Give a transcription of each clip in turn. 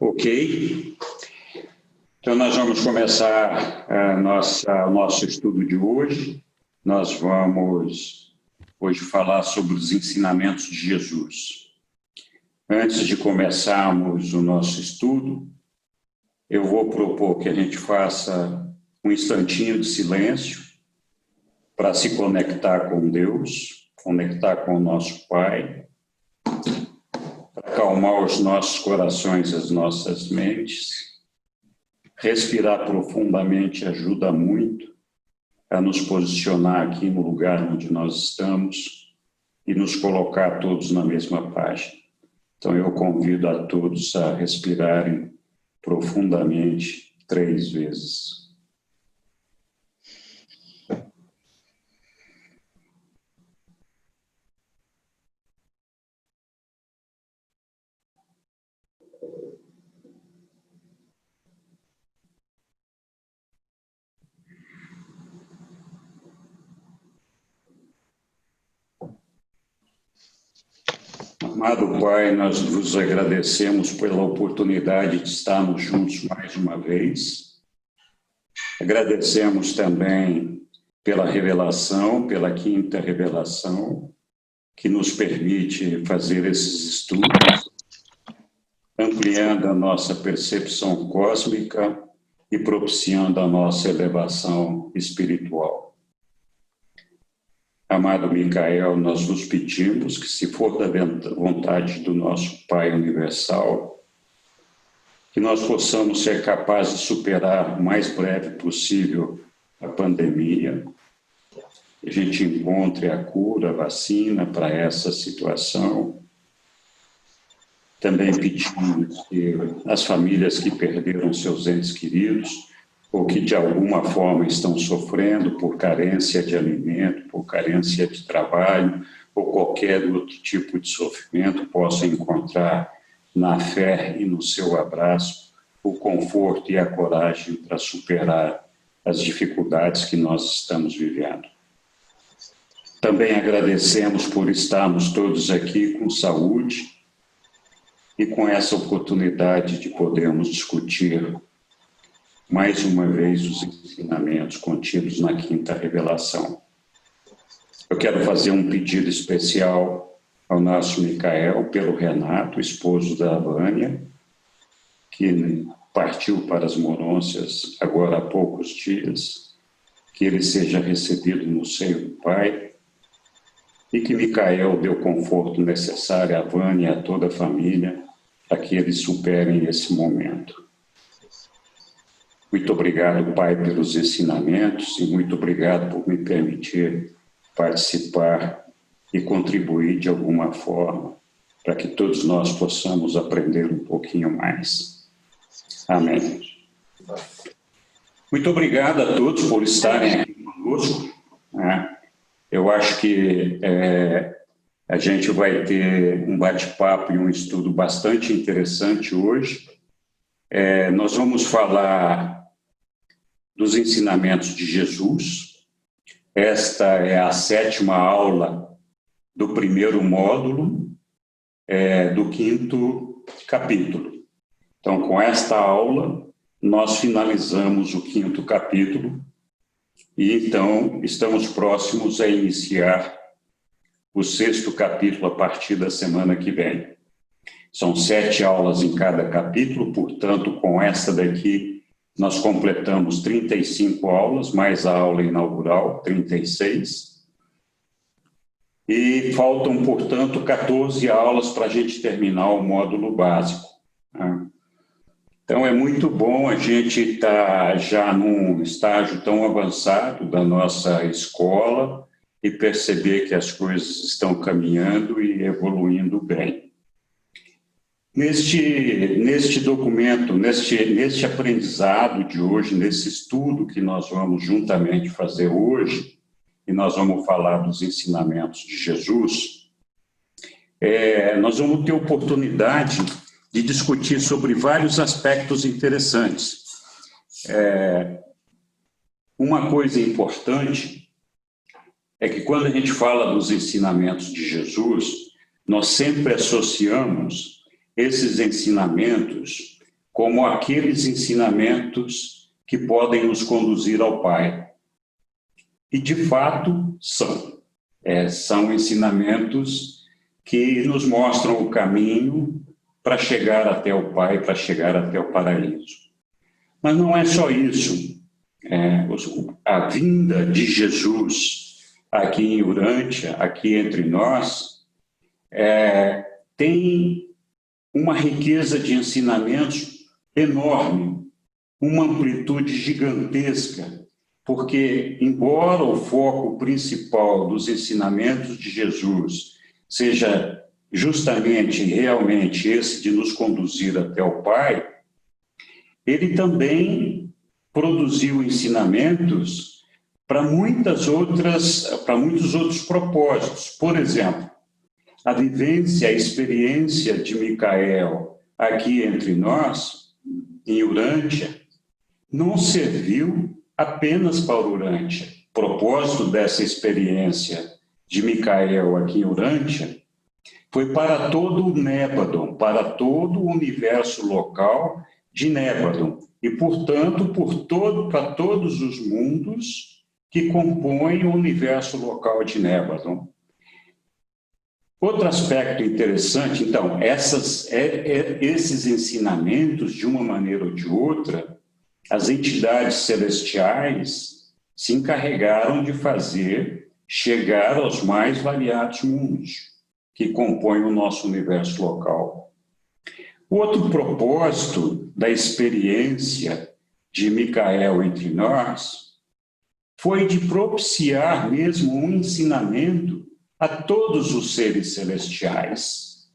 Ok. Então, nós vamos começar o nosso estudo de hoje. Nós vamos hoje falar sobre os ensinamentos de Jesus. Antes de começarmos o nosso estudo, eu vou propor que a gente faça um instantinho de silêncio para se conectar com Deus, conectar com o nosso Pai, para acalmar os nossos corações e as nossas mentes. Respirar profundamente ajuda muito a nos posicionar aqui no lugar onde nós estamos e nos colocar todos na mesma página. Então, eu convido a todos a respirarem profundamente 3 vezes. Amado Pai, nós vos agradecemos pela oportunidade de estarmos juntos mais uma vez. Agradecemos também pela revelação, pela quinta revelação, que nos permite fazer esses estudos, ampliando a nossa percepção cósmica e propiciando a nossa elevação espiritual. Amado Micael, nós vos pedimos que, se for da vontade do nosso Pai Universal, que nós possamos ser capazes de superar o mais breve possível a pandemia, que a gente encontre a cura, a vacina para essa situação. Também pedimos que as famílias que perderam seus entes queridos ou que de alguma forma estão sofrendo por carência de alimento, por carência de trabalho ou qualquer outro tipo de sofrimento, possam encontrar na fé e no seu abraço o conforto e a coragem para superar as dificuldades que nós estamos vivendo. Também agradecemos por estarmos todos aqui com saúde e com essa oportunidade de podermos discutir mais uma vez os ensinamentos contidos na quinta revelação. Eu quero fazer um pedido especial ao nosso Micael pelo Renato, esposo da Vânia, que partiu para as Morôncias agora há poucos dias, que ele seja recebido no seio do Pai e que Micael dê o conforto necessário à Vânia e a toda a família para que eles superem esse momento. Muito obrigado, Pai, pelos ensinamentos e muito obrigado por me permitir participar e contribuir de alguma forma para que todos nós possamos aprender um pouquinho mais. Amém. Muito obrigado a todos por estarem aqui conosco. Eu acho que a gente vai ter um bate-papo e um estudo bastante interessante hoje. Nós vamos falar dos ensinamentos de Jesus. Esta é a 7ª aula do primeiro módulo do 5º capítulo. Então, com esta aula, nós finalizamos o 5º capítulo e, então, estamos próximos a iniciar o 6º capítulo a partir da semana que vem. São 7 aulas em cada capítulo, portanto, com esta daqui, nós completamos 35 aulas, mais a aula inaugural, 36. E faltam, portanto, 14 aulas para a gente terminar o módulo básico. Então, é muito bom a gente estar já num estágio tão avançado da nossa escola e perceber que as coisas estão caminhando e evoluindo bem. Neste documento, neste aprendizado de hoje, nesse estudo que nós vamos juntamente fazer hoje, e nós vamos falar dos ensinamentos de Jesus, nós vamos ter oportunidade de discutir sobre vários aspectos interessantes. Uma coisa importante é que quando a gente fala dos ensinamentos de Jesus, nós sempre associamos esses ensinamentos como aqueles ensinamentos que podem nos conduzir ao Pai. E, de fato, são. São ensinamentos que nos mostram o caminho para chegar até o Pai, para chegar até o paraíso. Mas não é só isso. A vinda de Jesus aqui em Urântia, aqui entre nós, tem uma riqueza de ensinamentos enorme, uma amplitude gigantesca, porque, embora o foco principal dos ensinamentos de Jesus seja justamente, realmente, esse de nos conduzir até o Pai, ele também produziu ensinamentos para muitos outros propósitos. Por exemplo, a vivência, a experiência de Micael aqui entre nós, em Urântia, não serviu apenas para Urântia. O propósito dessa experiência de Micael aqui em Urântia foi para todo o Nébadon, para todo o universo local de Nébadon, e, portanto, para todos os mundos que compõem o universo local de Nébadon. Outro aspecto interessante, então, esses ensinamentos, de uma maneira ou de outra, as entidades celestiais se encarregaram de fazer chegar aos mais variados mundos que compõem o nosso universo local. O outro propósito da experiência de Micael entre nós foi de propiciar mesmo um ensinamento a todos os seres celestiais,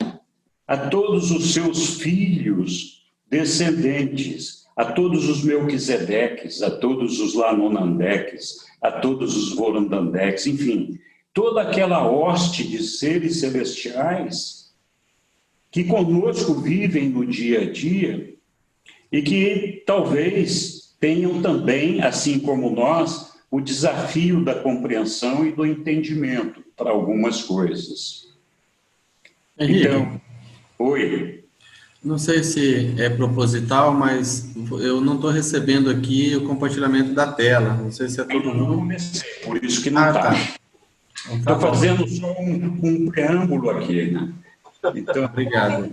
a todos os seus filhos descendentes, a todos os Melquisedeques, a todos os Lanonandeques, a todos os Vorandandeques, enfim, toda aquela hoste de seres celestiais que conosco vivem no dia a dia e que talvez tenham também, assim como nós, o desafio da compreensão e do entendimento para algumas coisas. Henrique, Então, oi. não sei se é proposital, mas eu não estou recebendo aqui o compartilhamento da tela. Não sei se é todo Ainda não mundo. comecei, por isso que não está. Tá. Então, Estou fazendo só um preâmbulo aqui, né? Então, obrigado.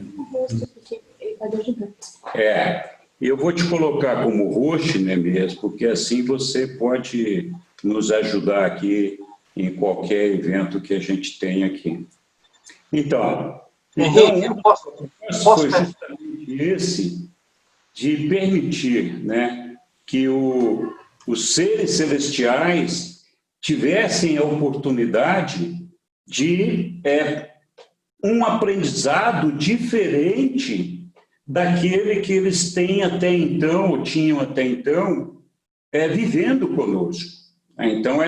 eu vou te colocar como host, né, mesmo, porque assim você pode nos ajudar aqui em qualquer evento que a gente tenha aqui. Então Henrique, um posso foi justamente esse de permitir, né, que os seres celestiais tivessem a oportunidade de um aprendizado diferente daquele que eles têm até então, ou tinham até então, vivendo conosco. Então,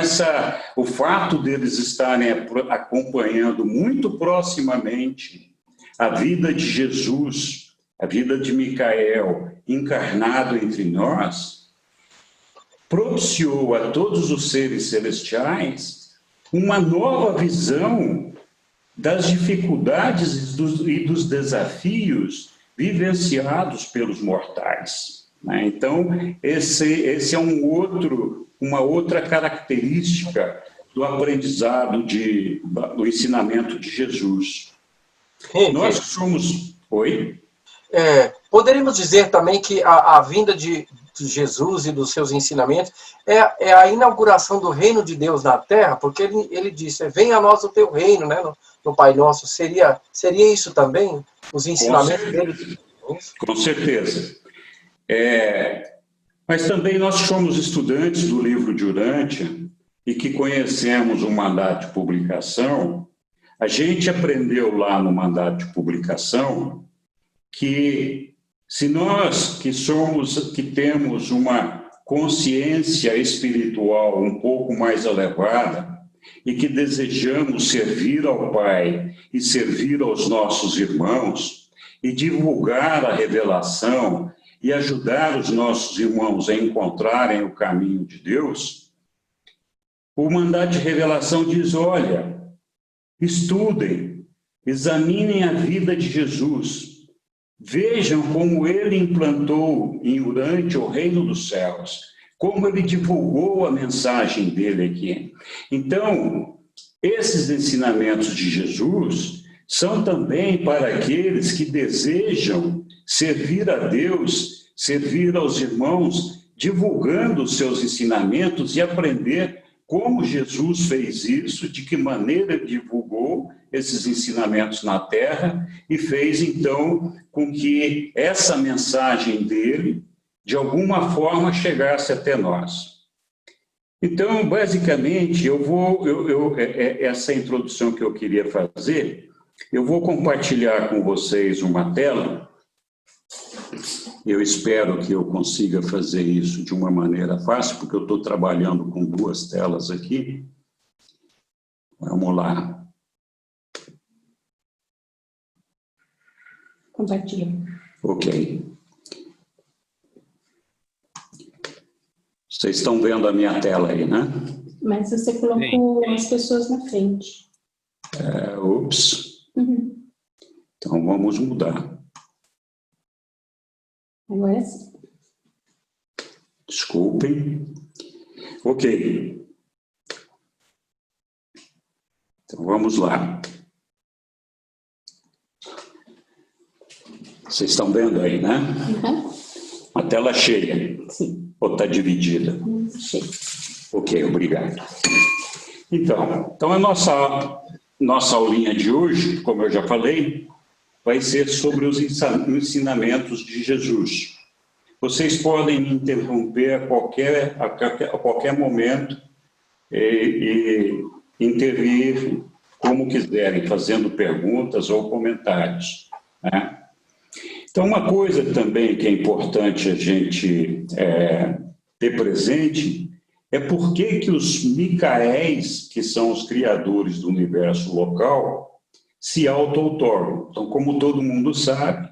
o fato deles estarem acompanhando muito proximamente a vida de Jesus, a vida de Micael, encarnado entre nós, propiciou a todos os seres celestiais uma nova visão das dificuldades e dos desafios vivenciados pelos mortais, né? Então, esse é uma outra característica do aprendizado, do ensinamento de Jesus. Henrique, Nós somos... Oi? Poderíamos dizer também que a vinda de Jesus e dos seus ensinamentos é a inauguração do reino de Deus na Terra, porque ele disse, venha a nós o teu reino, né, no Pai Nosso. Seria isso também? Os ensinamentos dele? Com certeza. Mas também nós somos estudantes do livro de Urântia e que conhecemos o mandato de publicação. A gente aprendeu lá no mandato de publicação que se nós que temos uma consciência espiritual um pouco mais elevada e que desejamos servir ao Pai e servir aos nossos irmãos e divulgar a revelação e ajudar os nossos irmãos a encontrarem o caminho de Deus, o mandato de revelação diz, olha, estudem, examinem a vida de Jesus, Vejam como ele implantou em Urântia o reino dos céus, como ele divulgou a mensagem dele aqui. Então, esses ensinamentos de Jesus são também para aqueles que desejam servir a Deus, servir aos irmãos, divulgando os seus ensinamentos e aprender como Jesus fez isso, de que maneira ele divulgou esses ensinamentos na Terra e fez, então, com que essa mensagem dele, de alguma forma, chegasse até nós. Então, basicamente, essa introdução que eu queria fazer, eu vou compartilhar com vocês uma tela. Eu espero que eu consiga fazer isso de uma maneira fácil, porque eu estou trabalhando com 2 telas aqui. Vamos lá. Compartilha. Ok. Vocês estão vendo a minha tela aí, né? Mas você colocou as pessoas na frente. Ups. Uhum. Então, vamos mudar. Agora sim. Desculpem. Ok. Então, vamos lá. Vocês estão vendo aí, né? Uhum. A tela cheia. Sim. Ou está dividida? Cheio. Ok, obrigado. Então a nossa aulinha de hoje, como eu já falei, vai ser sobre os ensinamentos de Jesus. Vocês podem me interromper a qualquer momento e intervir como quiserem, fazendo perguntas ou comentários, né? Então, uma coisa também que é importante a gente ter presente é por que os Micaéis, que são os criadores do universo local, se auto-outorgam. Então, como todo mundo sabe,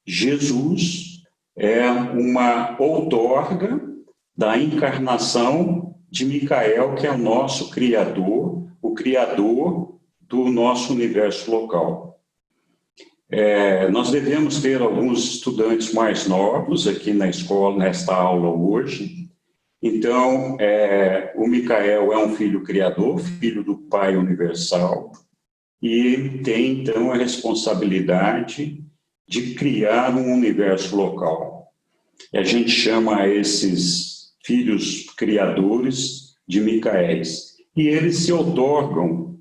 Jesus é uma outorga da encarnação de Micael, que é o nosso criador, o criador do nosso universo local. Nós devemos ter alguns estudantes mais novos aqui na escola, nesta aula hoje. Então, o Micael é um filho criador, filho do Pai Universal, e tem, então, a responsabilidade de criar um universo local. E a gente chama esses filhos criadores de Micaéis. E eles se outorgam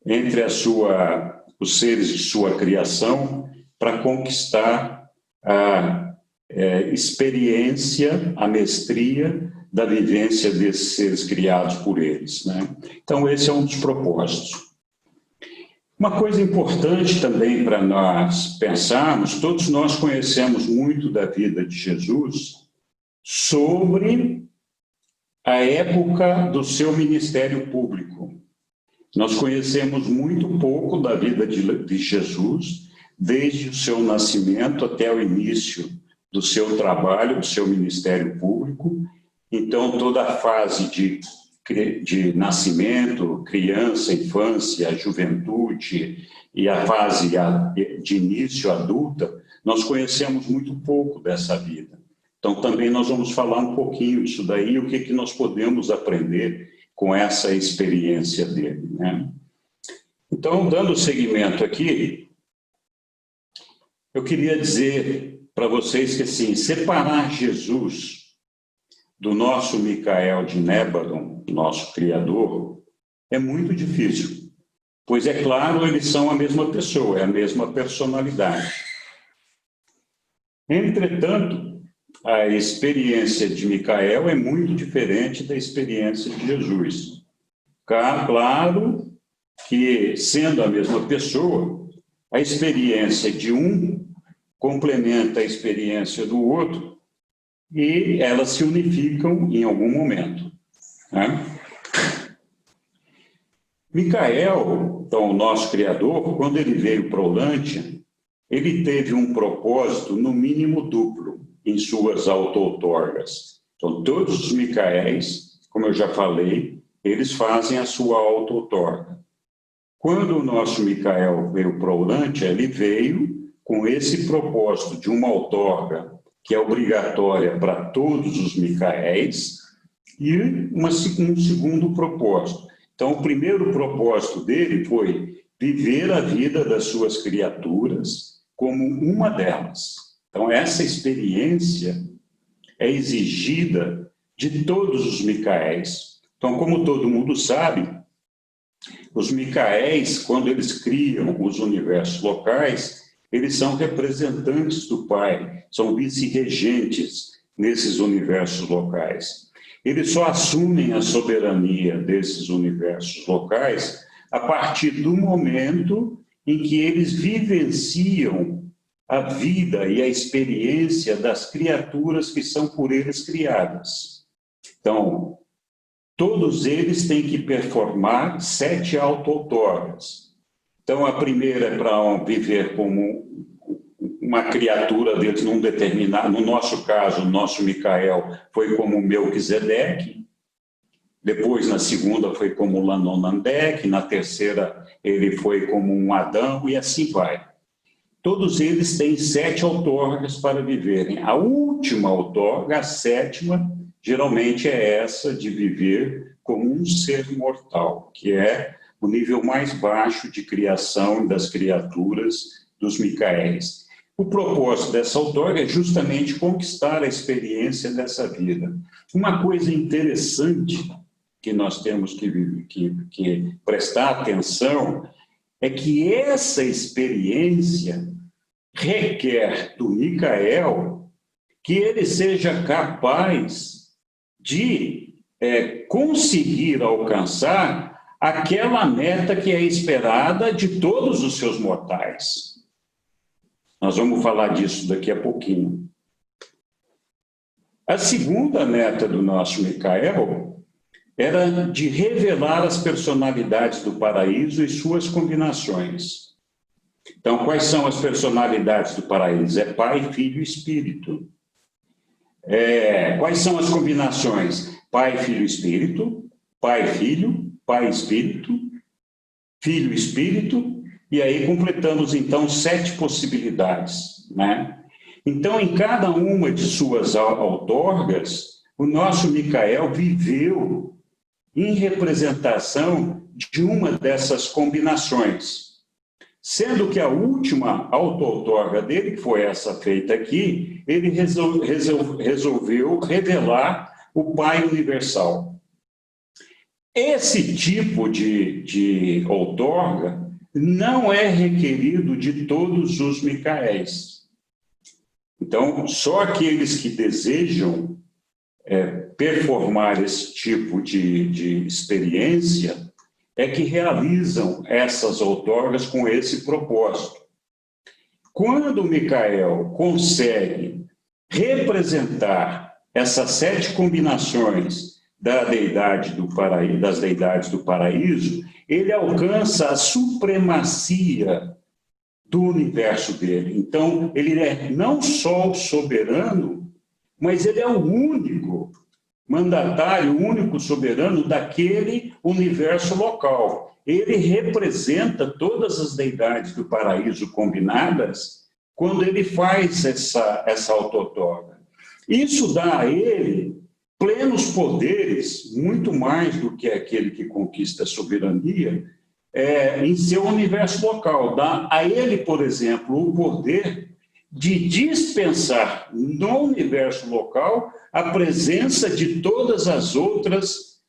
entre os seres de sua criação para conquistar a experiência, a mestria da vivência desses seres criados por eles, né? Então, esse é um dos propósitos. Uma coisa importante também para nós pensarmos, todos nós conhecemos muito da vida de Jesus sobre a época do seu ministério público. Nós conhecemos muito pouco da vida de Jesus, desde o seu nascimento até o início do seu trabalho, do seu ministério público. Então, toda a fase de nascimento, criança, infância, juventude e a fase de início adulta, nós conhecemos muito pouco dessa vida. Então, também nós vamos falar um pouquinho disso daí, o que nós podemos aprender com essa experiência dele, né? Então, dando seguimento aqui, eu queria dizer para vocês que, assim, separar Jesus do nosso Micael de Nébadon, nosso Criador, é muito difícil, pois, é claro, eles são a mesma pessoa, é a mesma personalidade. Entretanto, a experiência de Micael é muito diferente da experiência de Jesus. Claro que, sendo a mesma pessoa, a experiência de um complementa a experiência do outro e elas se unificam em algum momento, né? Micael, então, o nosso Criador, quando ele veio para Olântia, ele teve um propósito, no mínimo, duplo em suas auto-outorgas. Então, todos os Micaéis, como eu já falei, eles fazem a sua auto-outorga. Quando o nosso Micael veio para Olântia, ele veio com esse propósito de uma outorga que é obrigatória para todos os Micaéis e um segundo propósito. Então, o primeiro propósito dele foi viver a vida das suas criaturas como uma delas. Então, essa experiência é exigida de todos os Micaéis. Então, como todo mundo sabe, os Micaéis, quando eles criam os universos locais, eles são representantes do Pai, são vice-regentes nesses universos locais. Eles só assumem a soberania desses universos locais a partir do momento em que eles vivenciam a vida e a experiência das criaturas que são por eles criadas. Então, todos eles têm que performar 7 auto-outorgas. Então, a primeira é para viver como uma criatura deles num determinado... No nosso caso, o nosso Micael foi como Melquisedeque. Depois, na segunda, foi como Lanonandek. Na terceira, ele foi como um Adão, e assim vai. Todos eles têm 7 outorgas para viverem. A última outorga, a 7ª, geralmente é essa de viver como um ser mortal, que é o nível mais baixo de criação das criaturas dos Micaéis. O propósito dessa outorga é justamente conquistar a experiência dessa vida. Uma coisa interessante que nós temos que prestar atenção é que essa experiência requer do Micael que ele seja capaz de conseguir alcançar aquela meta que é esperada de todos os seus mortais. Nós vamos falar disso daqui a pouquinho. A segunda meta do nosso Micael era de revelar as personalidades do paraíso e suas combinações. Então, quais são as personalidades do paraíso? É Pai, Filho e Espírito. Quais são as combinações? Pai, Filho, Espírito, Pai, Filho, Pai, Espírito, Filho, Espírito, e aí completamos, então, 7 possibilidades, né? Então, em cada uma de suas outorgas, o nosso Micael viveu em representação de uma dessas combinações. Sendo que a última auto-outorga dele, que foi essa feita aqui, ele resolveu revelar o Pai Universal. Esse tipo de outorga não é requerido de todos os Micaéis. Então, só aqueles que desejam performar esse tipo de experiência é que realizam essas outorgas com esse propósito. Quando o Micael consegue representar essas 7 combinações das deidades do paraíso, ele alcança a supremacia do universo dele. Então, ele é não só o soberano, mas ele é o único mandatário, o único soberano daquele universo local. Ele representa todas as deidades do paraíso combinadas quando ele faz essa auto-outorga. Isso dá a ele plenos poderes, muito mais do que aquele que conquista a soberania, em seu universo local. Dá a ele, por exemplo, o poder de dispensar no universo local a presença de todas as outras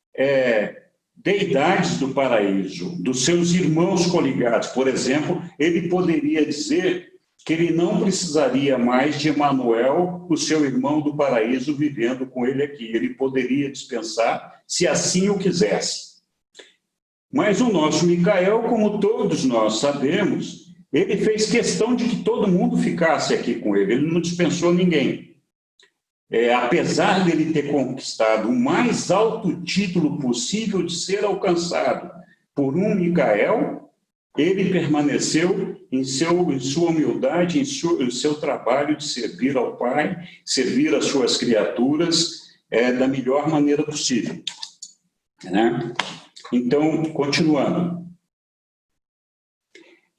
deidades do paraíso, dos seus irmãos coligados. Por exemplo, ele poderia dizer que ele não precisaria mais de Emanuel, o seu irmão do paraíso, vivendo com ele aqui. Ele poderia dispensar, se assim o quisesse. Mas o nosso Micael, como todos nós sabemos, ele fez questão de que todo mundo ficasse aqui com ele. Ele não dispensou ninguém. Apesar dele ter conquistado o mais alto título possível de ser alcançado por um Micael, ele permaneceu em sua humildade, em seu trabalho de servir ao Pai, servir as suas criaturas da melhor maneira possível, né? Então, continuando.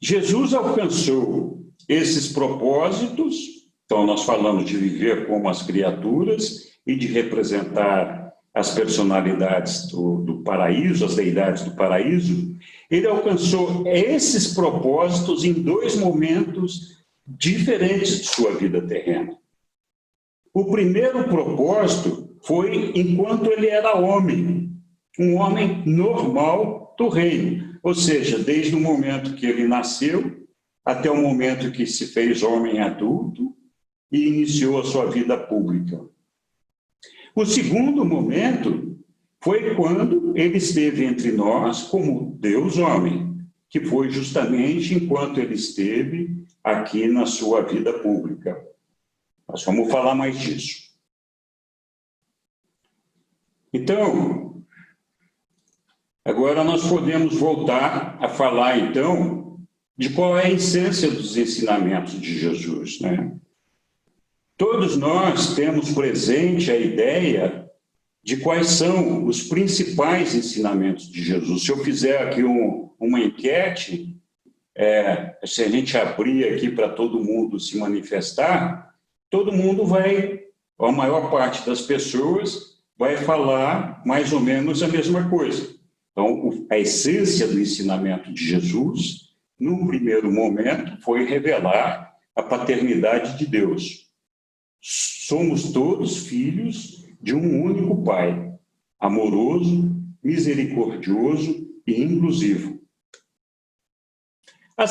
Jesus alcançou esses propósitos, então nós falamos de viver como as criaturas e de representar as personalidades do paraíso, as deidades do paraíso. Ele alcançou esses propósitos em 2 momentos diferentes de sua vida terrena. O primeiro propósito foi enquanto ele era homem, um homem normal do reino, ou seja, desde o momento que ele nasceu até o momento que se fez homem adulto e iniciou a sua vida pública. O segundo momento foi quando ele esteve entre nós como Deus homem, que foi justamente enquanto ele esteve aqui na sua vida pública. Nós vamos falar mais disso. Então, agora nós podemos voltar a falar, então, de qual é a essência dos ensinamentos de Jesus, né? Todos nós temos presente a ideia de quais são os principais ensinamentos de Jesus. Se eu fizer aqui uma enquete, se a gente abrir aqui para todo mundo se manifestar, todo mundo vai, a maior parte das pessoas vai falar mais ou menos a mesma coisa. Então, a essência do ensinamento de Jesus, no primeiro momento, foi revelar a paternidade de Deus. Somos todos filhos de um único Pai, amoroso, misericordioso e inclusivo. O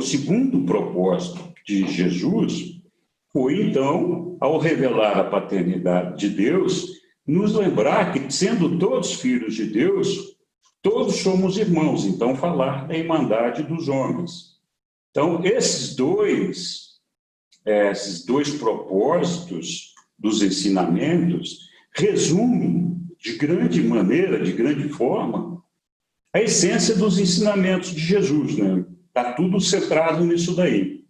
segundo propósito de Jesus foi, então, ao revelar a paternidade de Deus, nos lembrar que, sendo todos filhos de Deus, todos somos irmãos, então falar da irmandade dos homens. Então, esses dois propósitos dos ensinamentos resumem de grande maneira, de grande forma, a essência dos ensinamentos de Jesus, né? Está tudo centrado nisso daí.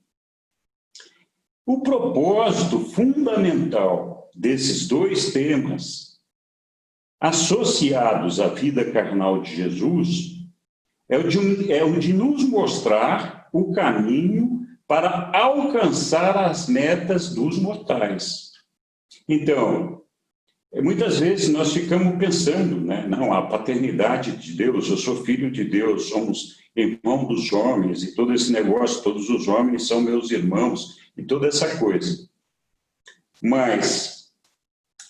O propósito fundamental desses 2 temas, associados à vida carnal de Jesus, é o de nos mostrar o caminho para alcançar as metas dos mortais. Então, muitas vezes nós ficamos pensando, né? Não, a paternidade de Deus, eu sou filho de Deus, somos irmão dos homens, e todo esse negócio, todos os homens são meus irmãos, e toda essa coisa. Mas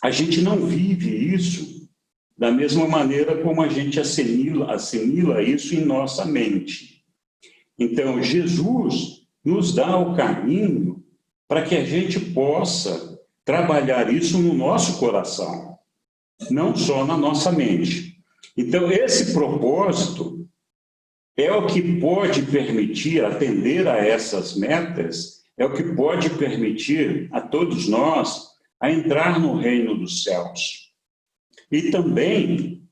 a gente não vive isso da mesma maneira como a gente assimila isso em nossa mente. Então, Jesus nos dá o caminho para que a gente possa trabalhar isso no nosso coração, não só na nossa mente. Então, esse propósito é o que pode permitir atender a essas metas, é o que pode permitir a todos nós a entrar no reino dos céus. E também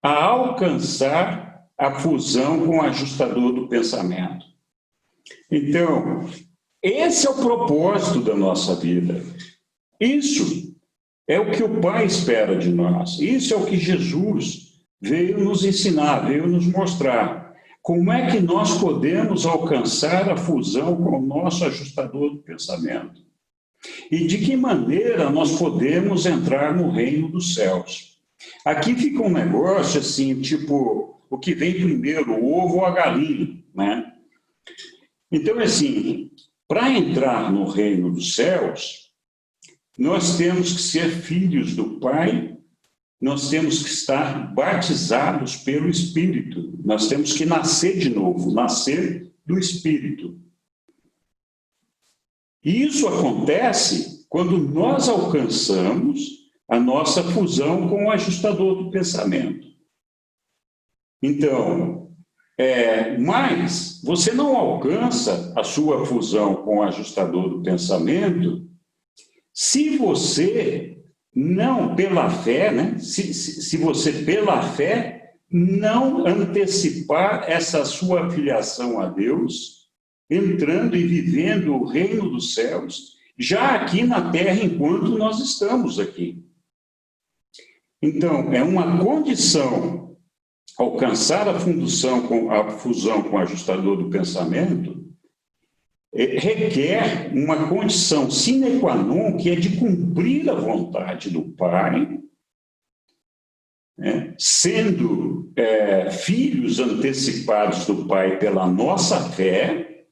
a alcançar a fusão com o ajustador do pensamento. Então, esse é o propósito da nossa vida. Isso é o que o Pai espera de nós. Isso é o que Jesus veio nos ensinar, veio nos mostrar. Como é que nós podemos alcançar a fusão com o nosso ajustador do pensamento? E de que maneira nós podemos entrar no reino dos céus? Aqui fica um negócio assim, tipo, o que vem primeiro, o ovo ou a galinha, né? Então, assim, para entrar no reino dos céus, nós temos que ser filhos do Pai, nós temos que estar batizados pelo Espírito, nós temos que nascer de novo, nascer do Espírito. E isso acontece quando nós alcançamos a nossa fusão com o ajustador do pensamento. Então, mas você não alcança a sua fusão com o ajustador do pensamento se você não, pela fé, né? Se você, pela fé, não antecipar essa sua filiação a Deus, entrando e vivendo o reino dos céus, já aqui na terra, enquanto nós estamos aqui. Então, é uma condição alcançar a fusão com o ajustador do pensamento, requer uma condição sine qua non, que é de cumprir a vontade do Pai, sendo filhos antecipados do Pai pela nossa fé,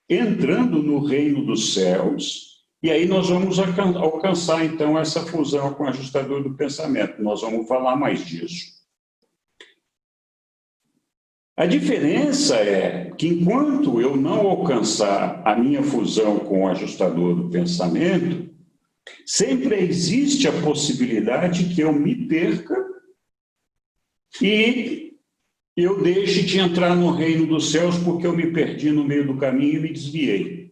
entrando no reino dos céus, e aí nós vamos alcançar, então, essa fusão com o ajustador do pensamento. Nós vamos falar mais disso. A diferença é que, enquanto eu não alcançar a minha fusão com o ajustador do pensamento, sempre existe a possibilidade que eu me perca e eu deixe de entrar no reino dos céus porque eu me perdi no meio do caminho e me desviei.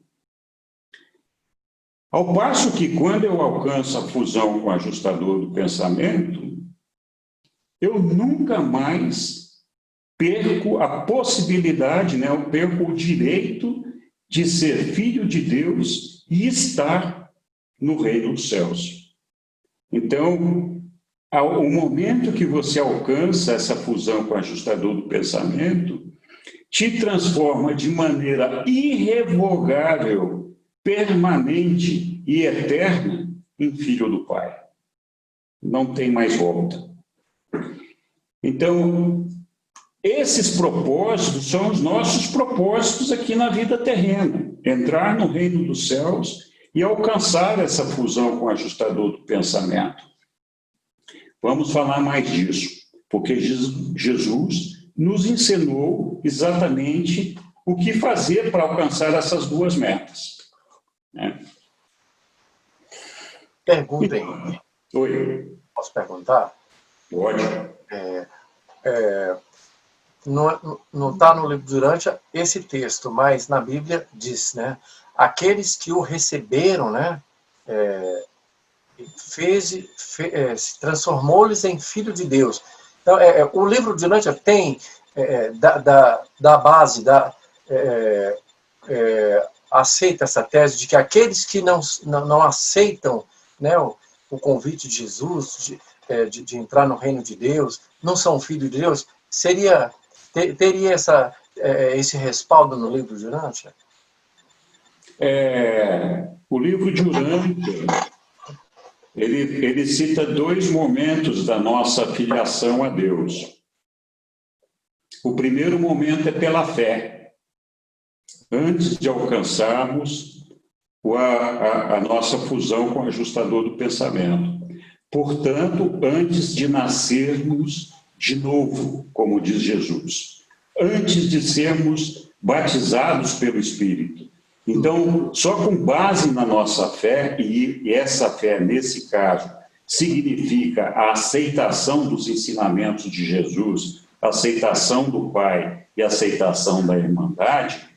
Ao passo que, quando eu alcanço a fusão com o ajustador do pensamento, eu nunca mais perco a possibilidade, eu perco o direito de ser filho de Deus e estar no reino dos céus. Então, ao momento que você alcança essa fusão com o ajustador do pensamento, te transforma de maneira irrevogável, permanente e eterna em filho do Pai. Não tem mais volta. Então, esses propósitos são os nossos propósitos aqui na vida terrena. Entrar no reino dos céus e alcançar essa fusão com o ajustador do pensamento. Vamos falar mais disso, porque Jesus nos ensinou exatamente o que fazer para alcançar essas duas metas. Perguntem. Oi. Posso perguntar? Pode. Não está no livro durante esse texto, mas na Bíblia diz, aqueles que o receberam, se transformou-lhes em filho de Deus. Então, o livro durante tem da base, aceita essa tese de que aqueles que não aceitam o convite de Jesus de entrar no reino de Deus, não são filhos de Deus, teria esse respaldo no livro de Urântia? O livro de Urântia, ele cita dois momentos da nossa filiação a Deus. O primeiro momento é pela fé. Antes de alcançarmos a nossa fusão com o ajustador do pensamento. Portanto, antes de nascermos de novo, como diz Jesus, antes de sermos batizados pelo Espírito. Então, só com base na nossa fé, e essa fé, nesse caso, significa a aceitação dos ensinamentos de Jesus, a aceitação do Pai e a aceitação da Irmandade,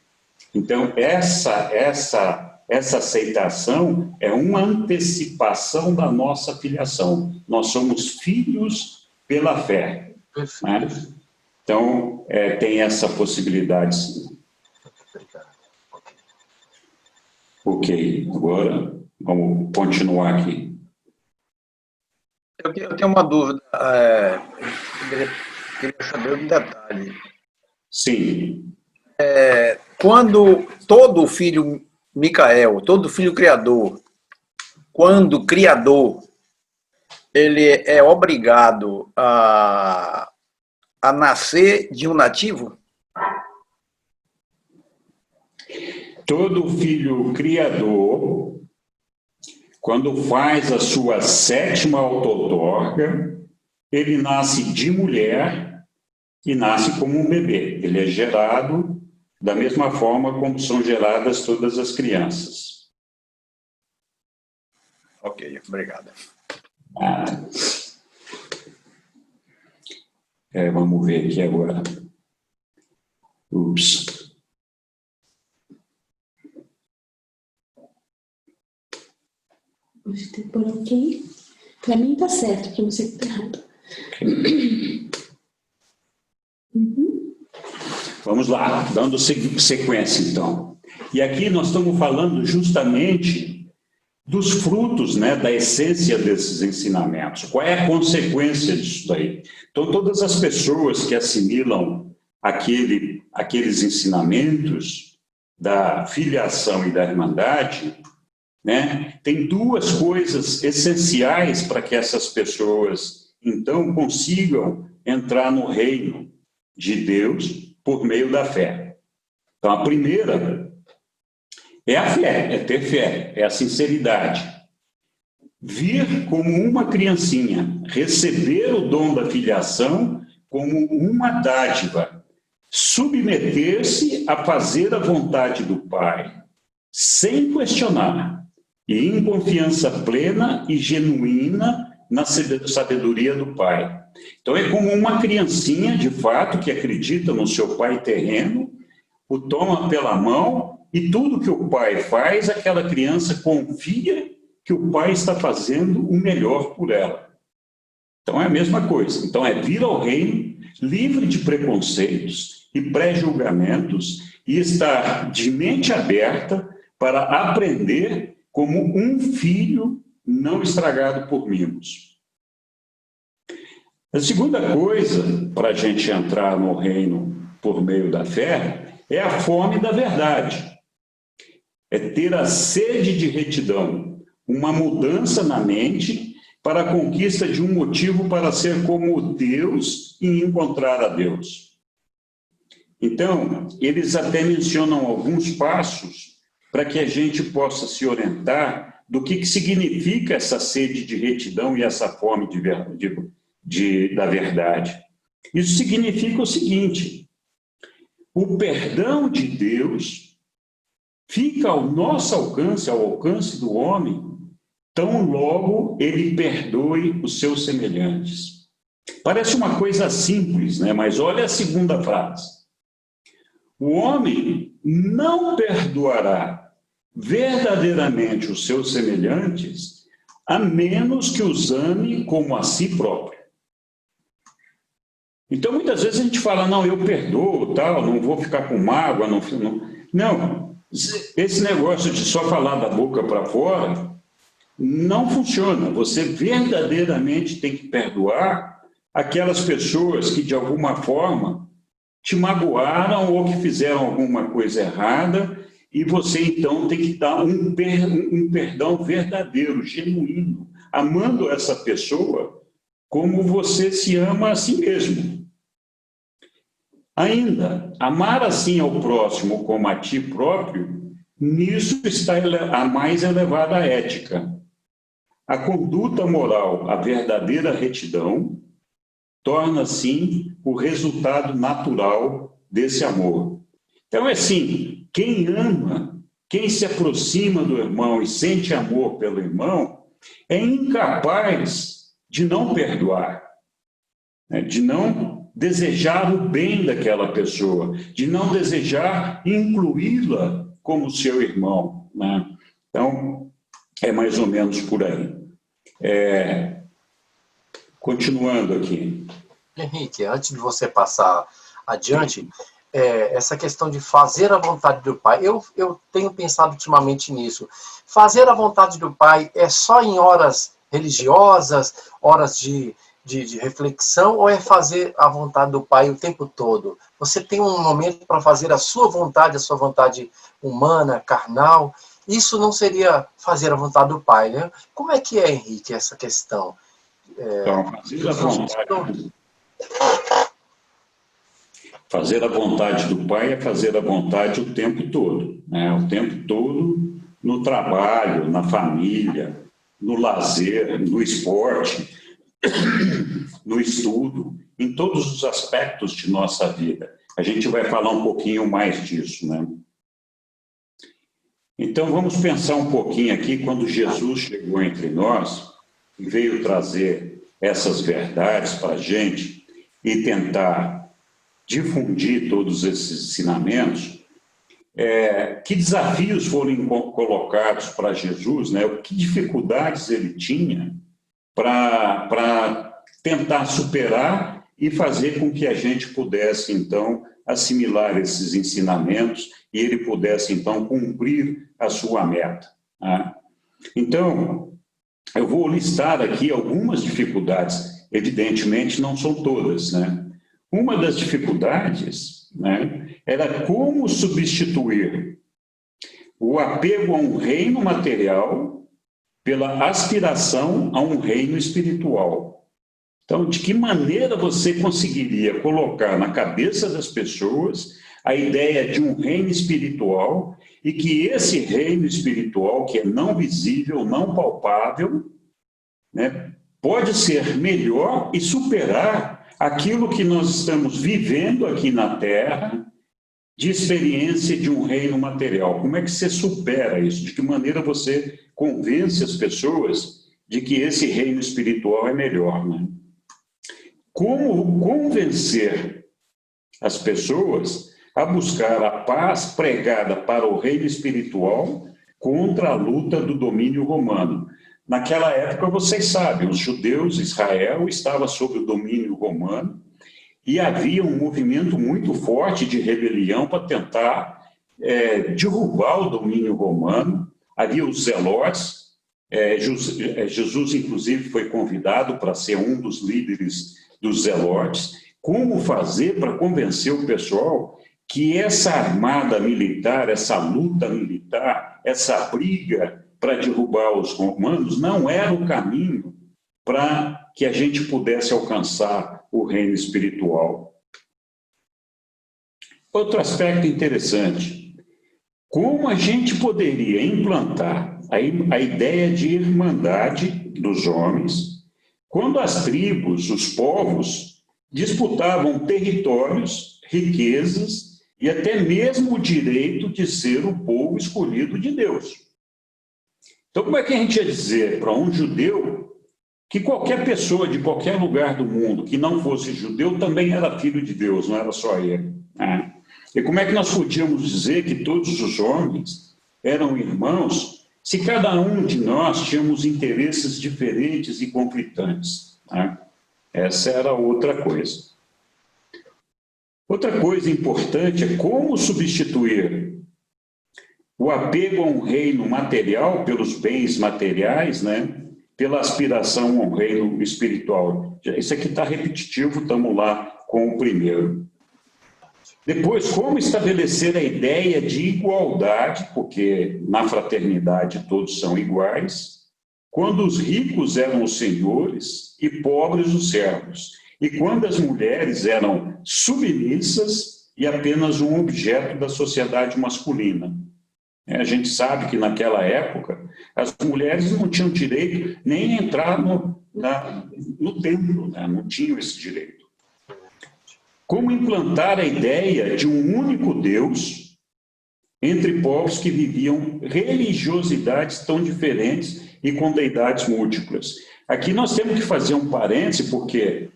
então, essa aceitação é uma antecipação da nossa filiação. Nós somos filhos pela fé. Então, tem essa possibilidade, sim. Ok, agora vamos continuar aqui. Eu tenho uma dúvida. Queria saber um detalhe. Sim. Quando todo filho Micael, todo filho criador, quando criador, ele é obrigado a nascer de um nativo? Todo filho criador, quando faz a sua 7ª autotorga, ele nasce de mulher e nasce como um bebê. Ele é gerado da mesma forma como são geradas todas as crianças. Ok, obrigado. Vamos ver aqui agora. Ups. Você tem que pôr ok. Para mim tá certo, para você que tá errado. Vamos lá, dando sequência, então. E aqui nós estamos falando justamente dos frutos, né, da essência desses ensinamentos. Qual é a consequência disso daí? Então, todas as pessoas que assimilam aqueles ensinamentos da filiação e da irmandade, né, tem duas coisas essenciais para que essas pessoas, então, consigam entrar no reino de Deus por meio da fé. Então, a primeira é a fé, é ter fé, é a sinceridade. Vir como uma criancinha, receber o dom da filiação como uma dádiva, submeter-se a fazer a vontade do Pai, sem questionar, e em confiança plena e genuína na sabedoria do Pai. Então, é como uma criancinha, de fato, que acredita no seu pai terreno, o toma pela mão, e tudo que o pai faz, aquela criança confia que o pai está fazendo o melhor por ela. Então, é a mesma coisa. Então, é vir ao reino livre de preconceitos e pré-julgamentos e estar de mente aberta para aprender como um filho não estragado por mimos. A segunda coisa para a gente entrar no reino por meio da fé é a fome da verdade. É ter a sede de retidão, uma mudança na mente para a conquista de um motivo para ser como Deus e encontrar a Deus. Então, eles até mencionam alguns passos para que a gente possa se orientar do que significa essa sede de retidão e essa fome da verdade. Isso significa o seguinte: o perdão de Deus fica ao nosso alcance, ao alcance do homem, tão logo ele perdoe os seus semelhantes. Parece uma coisa simples, né? Mas olha a segunda frase. O homem não perdoará verdadeiramente os seus semelhantes, a menos que os ame como a si próprio. Então, muitas vezes a gente fala, não, eu perdoo, tal, não vou ficar com mágoa, não. Esse negócio de só falar da boca para fora não funciona. Você verdadeiramente tem que perdoar aquelas pessoas que, de alguma forma, te magoaram ou que fizeram alguma coisa errada, e você, então, tem que dar um perdão verdadeiro, genuíno, amando essa pessoa como você se ama a si mesmo. Ainda, amar assim ao próximo como a ti próprio, nisso está a mais elevada ética. A conduta moral, a verdadeira retidão, torna, assim, o resultado natural desse amor. Então, é assim, quem ama, quem se aproxima do irmão e sente amor pelo irmão, é incapaz de não perdoar, né? De não desejar o bem daquela pessoa, de não desejar incluí-la como seu irmão, né? Então, é mais ou menos por aí. Continuando aqui. Henrique, antes de você passar adiante, essa questão de fazer a vontade do Pai, eu tenho pensado ultimamente nisso. Fazer a vontade do Pai é só em horas religiosas, horas de reflexão, ou é fazer a vontade do Pai o tempo todo? Você tem um momento para fazer a sua vontade humana, carnal. Isso não seria fazer a vontade do Pai, né? Como é que é, Henrique, essa questão? Então, fazer a vontade do Pai é fazer a vontade o tempo todo, né? O tempo todo, no trabalho, na família, no lazer, no esporte, no estudo, em todos os aspectos de nossa vida. A gente vai falar um pouquinho mais disso, né? Então, vamos pensar um pouquinho aqui, quando Jesus chegou entre nós e veio trazer essas verdades para a gente e tentar difundir todos esses ensinamentos, que desafios foram colocados para Jesus, né? Que dificuldades ele tinha para tentar superar e fazer com que a gente pudesse, então, assimilar esses ensinamentos e ele pudesse, então, cumprir a sua meta, né? Então, eu vou listar aqui algumas dificuldades, evidentemente não são todas, né? Uma das dificuldades, né, era como substituir o apego a um reino material pela aspiração a um reino espiritual. Então, de que maneira você conseguiria colocar na cabeça das pessoas a ideia de um reino espiritual e que esse reino espiritual, que é não visível, não palpável, né, pode ser melhor e superar aquilo que nós estamos vivendo aqui na Terra de experiência de um reino material. Como é que você supera isso? De que maneira você convence as pessoas de que esse reino espiritual é melhor, né? Como convencer as pessoas a buscar a paz pregada para o reino espiritual contra a luta do domínio romano? Naquela época, vocês sabem, os judeus, Israel, estava sob o domínio romano e havia um movimento muito forte de rebelião para tentar derrubar o domínio romano. Havia os zelotes, Jesus, inclusive, foi convidado para ser um dos líderes dos zelotes. Como fazer para convencer o pessoal que essa armada militar, essa luta militar, essa briga para derrubar os romanos não era o caminho para que a gente pudesse alcançar o reino espiritual. Outro aspecto interessante, como a gente poderia implantar a ideia de irmandade dos homens quando as tribos, os povos, disputavam territórios, riquezas e até mesmo o direito de ser o povo escolhido de Deus. Então, como é que a gente ia dizer para um judeu que qualquer pessoa de qualquer lugar do mundo que não fosse judeu também era filho de Deus, não era só ele, né? E como é que nós podíamos dizer que todos os homens eram irmãos se cada um de nós tínhamos interesses diferentes e conflitantes, né? Essa era outra coisa. Outra coisa importante é como substituir o apego a um reino material pelos bens materiais, né, pela aspiração a um reino espiritual. Isso aqui está repetitivo, estamos lá com o primeiro. Depois, como estabelecer a ideia de igualdade, porque na fraternidade todos são iguais, quando os ricos eram os senhores e pobres os servos, e quando as mulheres eram submissas e apenas um objeto da sociedade masculina. A gente sabe que naquela época as mulheres não tinham direito nem a entrar no templo, né? Não tinham esse direito. Como implantar a ideia de um único Deus entre povos que viviam religiosidades tão diferentes e com deidades múltiplas? Aqui nós temos que fazer um parêntese, porque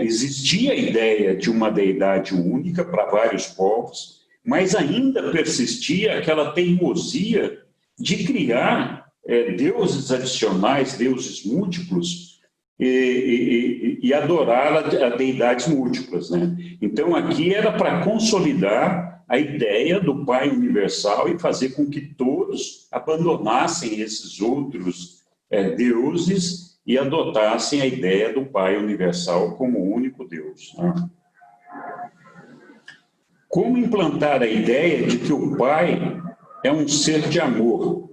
existia a ideia de uma deidade única para vários povos, mas ainda persistia aquela teimosia de criar deuses adicionais, deuses múltiplos, e adorar a deidades múltiplas, né? Então, aqui era para consolidar a ideia do Pai Universal e fazer com que todos abandonassem esses outros deuses e adotassem a ideia do Pai Universal como o único Deus, né? Como implantar a ideia de que o Pai é um ser de amor,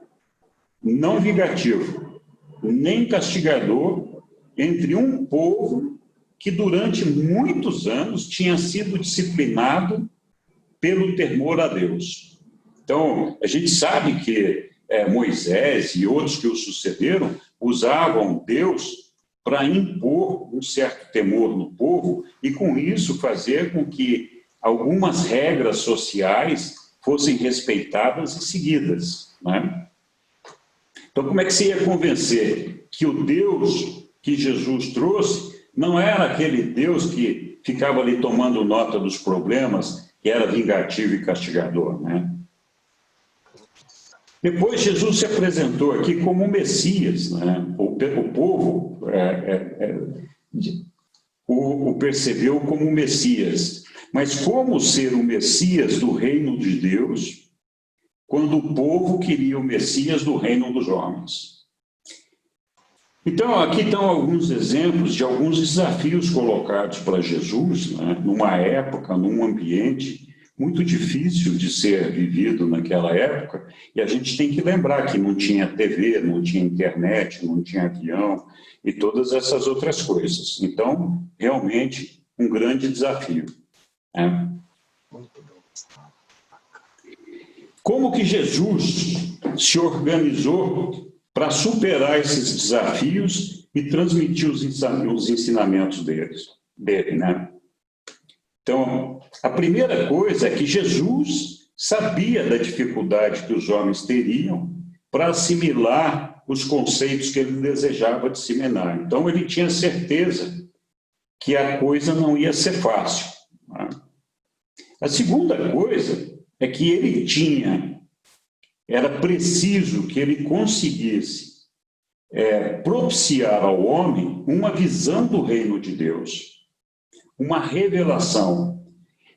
não vingativo, nem castigador, entre um povo que durante muitos anos tinha sido disciplinado pelo temor a Deus. Então, a gente sabe que Moisés e outros que o sucederam usavam Deus para impor um certo temor no povo e, com isso, fazer com que algumas regras sociais fossem respeitadas e seguidas, né? Então, como é que você ia convencer que o Deus que Jesus trouxe não era aquele Deus que ficava ali tomando nota dos problemas, que era vingativo e castigador, né? Depois, Jesus se apresentou aqui como o Messias, né? O povo o percebeu como o Messias. Mas como ser o Messias do reino de Deus quando o povo queria o Messias do reino dos homens. Então, aqui estão alguns exemplos de alguns desafios colocados para Jesus, né, numa época, num ambiente muito difícil de ser vivido naquela época, e a gente tem que lembrar que não tinha TV, não tinha internet, não tinha avião e todas essas outras coisas. Então, realmente, um grande desafio, né? Como que Jesus se organizou para superar esses desafios e transmitir os ensinamentos dele, né? Então, a primeira coisa é que Jesus sabia da dificuldade que os homens teriam para assimilar os conceitos que ele desejava disseminar. Então, ele tinha certeza que a coisa não ia ser fácil, né? A segunda coisa é que era preciso que ele conseguisse propiciar ao homem uma visão do reino de Deus, uma revelação.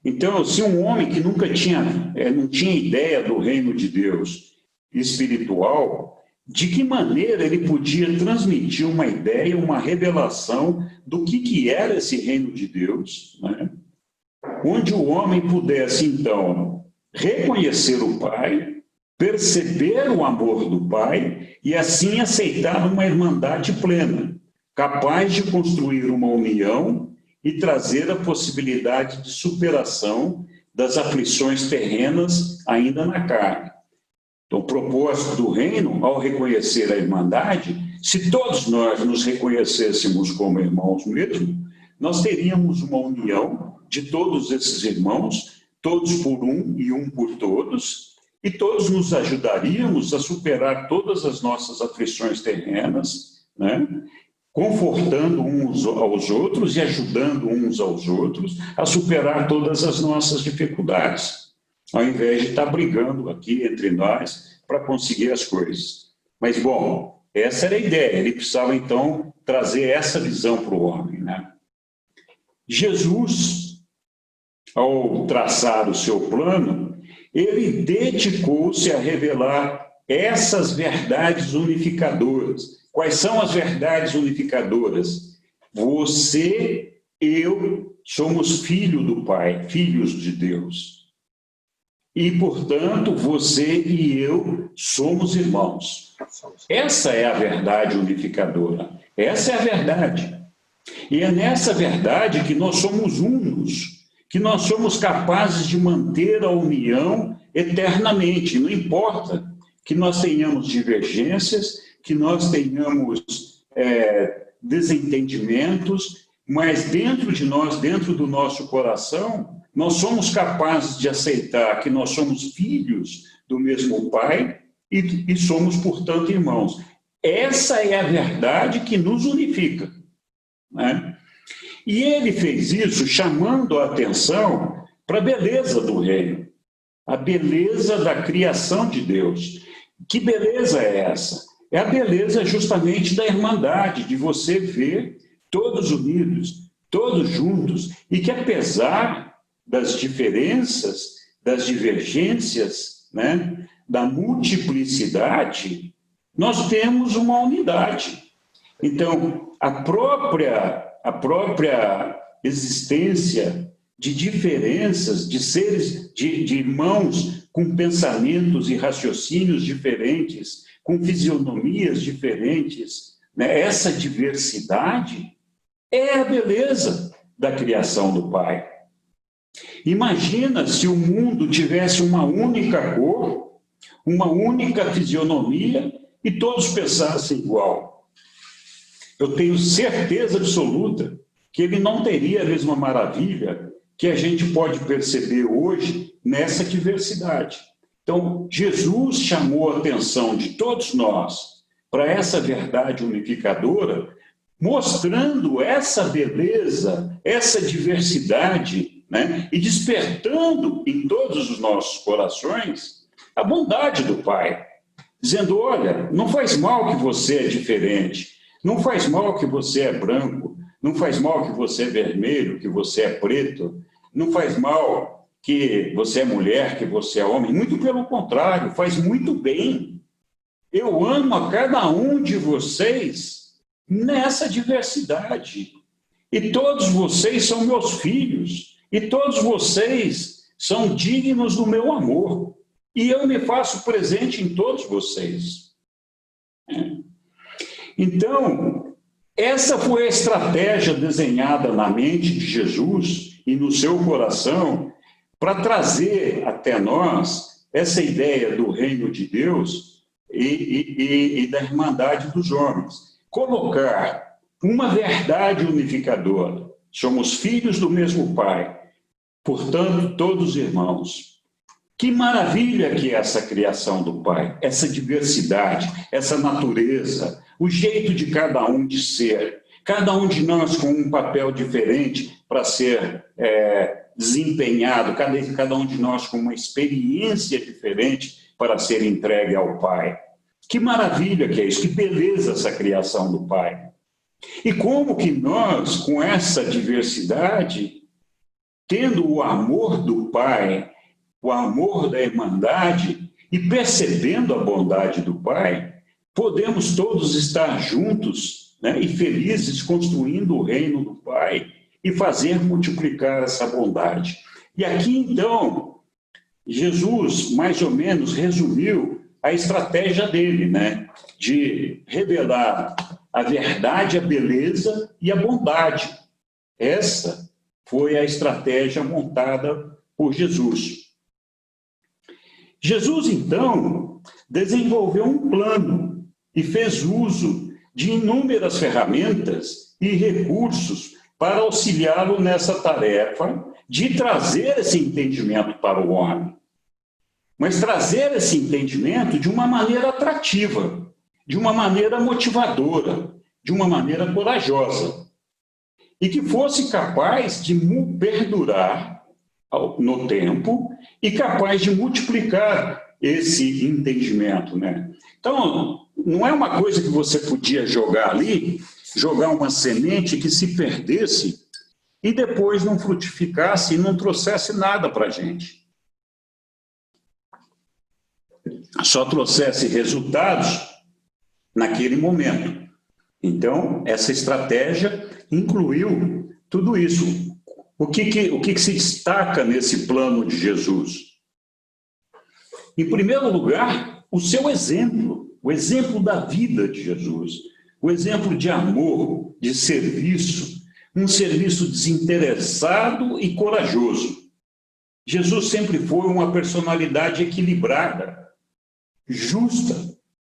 Então, se um homem que nunca não tinha ideia do reino de Deus espiritual, de que maneira ele podia transmitir uma ideia, uma revelação do que era esse reino de Deus, né? Onde o homem pudesse, então, reconhecer o Pai, perceber o amor do Pai e, assim, aceitar uma irmandade plena, capaz de construir uma união e trazer a possibilidade de superação das aflições terrenas ainda na carne. Então, o propósito do reino, ao reconhecer a irmandade, se todos nós nos reconhecêssemos como irmãos mesmo, nós teríamos uma união de todos esses irmãos, todos por um e um por todos, e todos nos ajudaríamos a superar todas as nossas aflições terrenas, né? Confortando uns aos outros e ajudando uns aos outros a superar todas as nossas dificuldades, ao invés de estar brigando aqui entre nós para conseguir as coisas. Mas, bom, essa era a ideia. Ele precisava, então, trazer essa visão para o homem, né? Jesus, ao traçar o seu plano, ele dedicou-se a revelar essas verdades unificadoras. Quais são as verdades unificadoras? Você, eu, somos filhos do Pai, filhos de Deus. E, portanto, você e eu somos irmãos. Essa é a verdade unificadora. Essa é a verdade. E é nessa verdade que nós somos unos, que nós somos capazes de manter a união eternamente. Não importa que nós tenhamos divergências, que nós tenhamos desentendimentos, mas dentro de nós, dentro do nosso coração, nós somos capazes de aceitar que nós somos filhos do mesmo Pai e somos, portanto, irmãos. Essa é a verdade que nos unifica, né? E ele fez isso chamando a atenção para a beleza do reino, a beleza da criação de Deus. Que beleza é essa? É a beleza justamente da irmandade, de você ver todos unidos, todos juntos, e que apesar das diferenças, das divergências, né, da multiplicidade, nós temos uma unidade. Então, a própria existência de diferenças, de seres, de irmãos com pensamentos e raciocínios diferentes, com fisionomias diferentes, né? Essa diversidade é a beleza da criação do Pai. Imagina se o mundo tivesse uma única cor, uma única fisionomia e todos pensassem igual. Eu tenho certeza absoluta que ele não teria a mesma maravilha que a gente pode perceber hoje nessa diversidade. Então, Jesus chamou a atenção de todos nós para essa verdade unificadora, mostrando essa beleza, essa diversidade, né? E despertando em todos os nossos corações a bondade do Pai, dizendo, olha, não faz mal que você é diferente, não faz mal que você é branco, não faz mal que você é vermelho, que você é preto, não faz mal que você é mulher, que você é homem. Muito pelo contrário, faz muito bem. Eu amo a cada um de vocês nessa diversidade. E todos vocês são meus filhos. E todos vocês são dignos do meu amor. E eu me faço presente em todos vocês. Então, essa foi a estratégia desenhada na mente de Jesus e no seu coração para trazer até nós essa ideia do reino de Deus e da irmandade dos homens. Colocar uma verdade unificadora. Somos filhos do mesmo Pai, portanto, todos irmãos. Que maravilha que é essa criação do Pai, essa diversidade, essa natureza, o jeito de cada um de ser, cada um de nós com um papel diferente para ser desempenhado, cada um de nós com uma experiência diferente para ser entregue ao Pai. Que maravilha que é isso, que beleza essa criação do Pai. E como que nós, com essa diversidade, tendo o amor do Pai, o amor da irmandade e percebendo a bondade do Pai, podemos todos estar juntos, né, e felizes construindo o reino do Pai e fazer multiplicar essa bondade. E aqui, então, Jesus, mais ou menos, resumiu a estratégia dele, né, de revelar a verdade, a beleza e a bondade. Essa foi a estratégia montada por Jesus. Jesus, então, desenvolveu um plano e fez uso de inúmeras ferramentas e recursos para auxiliá-lo nessa tarefa de trazer esse entendimento para o homem. Mas trazer esse entendimento de uma maneira atrativa, de uma maneira motivadora, de uma maneira corajosa, e que fosse capaz de perdurar no tempo e capaz de multiplicar esse entendimento, né? Então, não é uma coisa que você podia jogar ali, jogar uma semente que se perdesse e depois não frutificasse e não trouxesse nada para a gente. Só trouxesse resultados naquele momento. Então, essa estratégia incluiu tudo isso. O que se destaca nesse plano de Jesus? Em primeiro lugar, o seu exemplo, o exemplo da vida de Jesus, o exemplo de amor, de serviço, um serviço desinteressado e corajoso. Jesus sempre foi uma personalidade equilibrada, justa,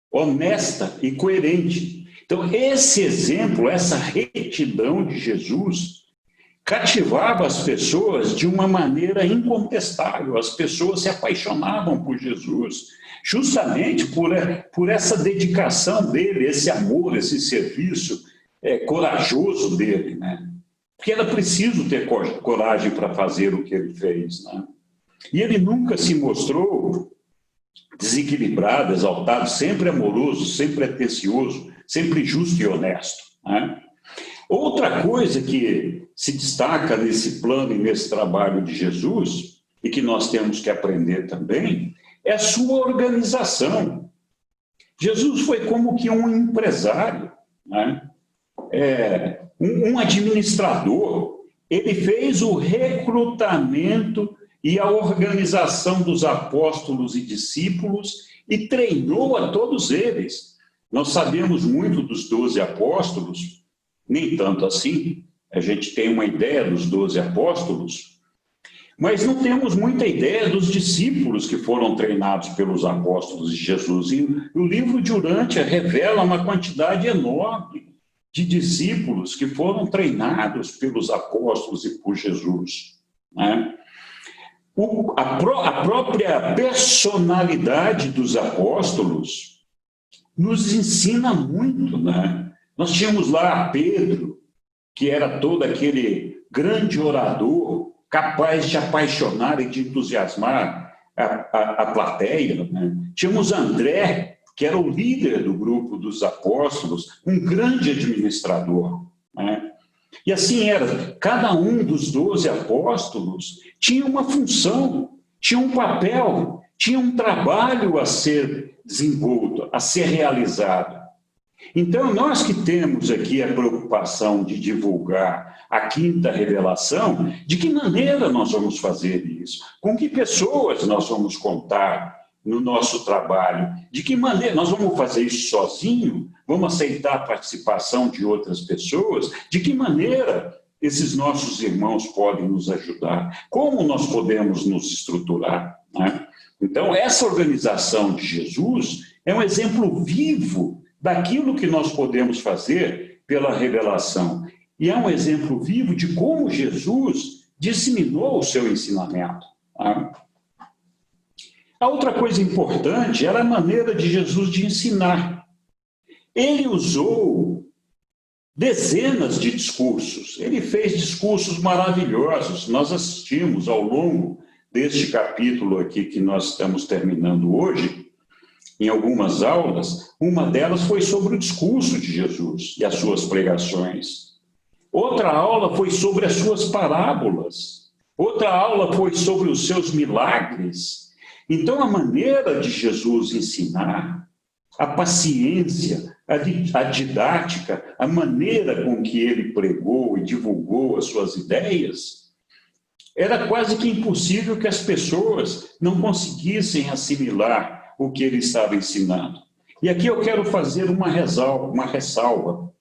honesta e coerente. Então, esse exemplo, essa retidão de Jesus, cativava as pessoas de uma maneira incontestável. As pessoas se apaixonavam por Jesus, justamente por essa dedicação dele, esse amor, esse serviço corajoso dele, né? Porque era preciso ter coragem para fazer o que ele fez, né? E ele nunca se mostrou desequilibrado, exaltado, sempre amoroso, sempre atencioso, sempre justo e honesto, né? Outra coisa que se destaca nesse plano e nesse trabalho de Jesus, e que nós temos que aprender também, é a sua organização. Jesus foi como que um empresário, né? Um administrador. Ele fez o recrutamento e a organização dos apóstolos e discípulos e treinou a todos eles. Nós sabemos muito dos 12 apóstolos, nem tanto assim. A gente tem uma ideia dos 12 apóstolos, mas não temos muita ideia dos discípulos que foram treinados pelos apóstolos de Jesus. E o livro de Urântia revela uma quantidade enorme de discípulos que foram treinados pelos apóstolos e por Jesus, né? A própria personalidade dos apóstolos nos ensina muito, né? Nós tínhamos lá Pedro, que era todo aquele grande orador, capaz de apaixonar e de entusiasmar a plateia, né? Tínhamos André, que era o líder do grupo dos apóstolos, um grande administrador, né? E assim era, cada um dos 12 apóstolos tinha uma função, tinha um papel, tinha um trabalho a ser desenvolto, a ser realizado. Então, nós que temos aqui a preocupação de divulgar a quinta revelação, de que maneira nós vamos fazer isso? Com que pessoas nós vamos contar no nosso trabalho? De que maneira nós vamos fazer isso sozinho? Vamos aceitar a participação de outras pessoas? De que maneira esses nossos irmãos podem nos ajudar? Como nós podemos nos estruturar, né? Então, essa organização de Jesus é um exemplo vivo daquilo que nós podemos fazer pela revelação. E é um exemplo vivo de como Jesus disseminou o seu ensinamento, né? A outra coisa importante era a maneira de Jesus de ensinar. Ele usou dezenas de discursos. Ele fez discursos maravilhosos. Nós assistimos ao longo deste capítulo aqui que nós estamos terminando hoje, em algumas aulas, uma delas foi sobre o discurso de Jesus e as suas pregações. Outra aula foi sobre as suas parábolas. Outra aula foi sobre os seus milagres. Então, a maneira de Jesus ensinar, a paciência, a didática, a maneira com que ele pregou e divulgou as suas ideias, era quase que impossível que as pessoas não conseguissem assimilar o que ele estava ensinando. E aqui eu quero fazer uma ressalva.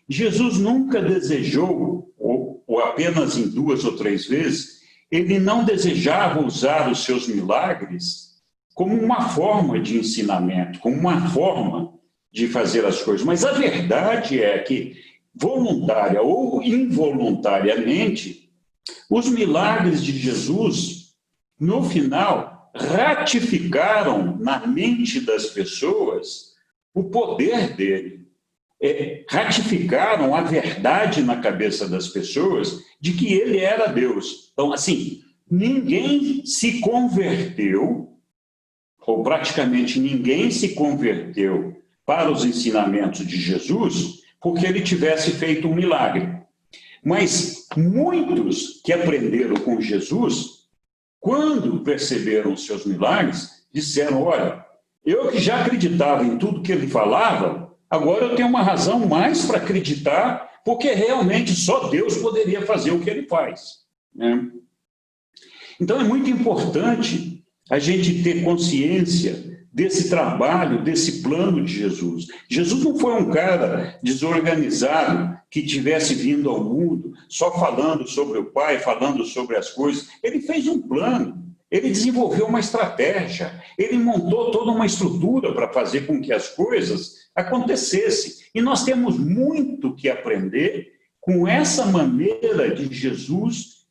Jesus nunca desejou, ou apenas em 2 ou 3 vezes, ele não desejava usar os seus milagres como uma forma de ensinamento, como uma forma de fazer as coisas. Mas a verdade é que, voluntária ou involuntariamente, os milagres de Jesus, no final, ratificaram na mente das pessoas o poder dele. Ratificaram a verdade na cabeça das pessoas de que ele era Deus. Então, assim, ninguém se converteu, ou praticamente ninguém se converteu para os ensinamentos de Jesus porque ele tivesse feito um milagre. Mas muitos que aprenderam com Jesus, quando perceberam os seus milagres, disseram, olha, eu que já acreditava em tudo que ele falava, agora eu tenho uma razão mais para acreditar, porque realmente só Deus poderia fazer o que ele faz, né? Então é muito importante a gente ter consciência desse trabalho, desse plano de Jesus. Jesus não foi um cara desorganizado que tivesse vindo ao mundo só falando sobre o Pai, falando sobre as coisas. Ele fez um plano, ele desenvolveu uma estratégia, ele montou toda uma estrutura para fazer com que as coisas acontecessem. E nós temos muito que aprender com essa maneira de Jesus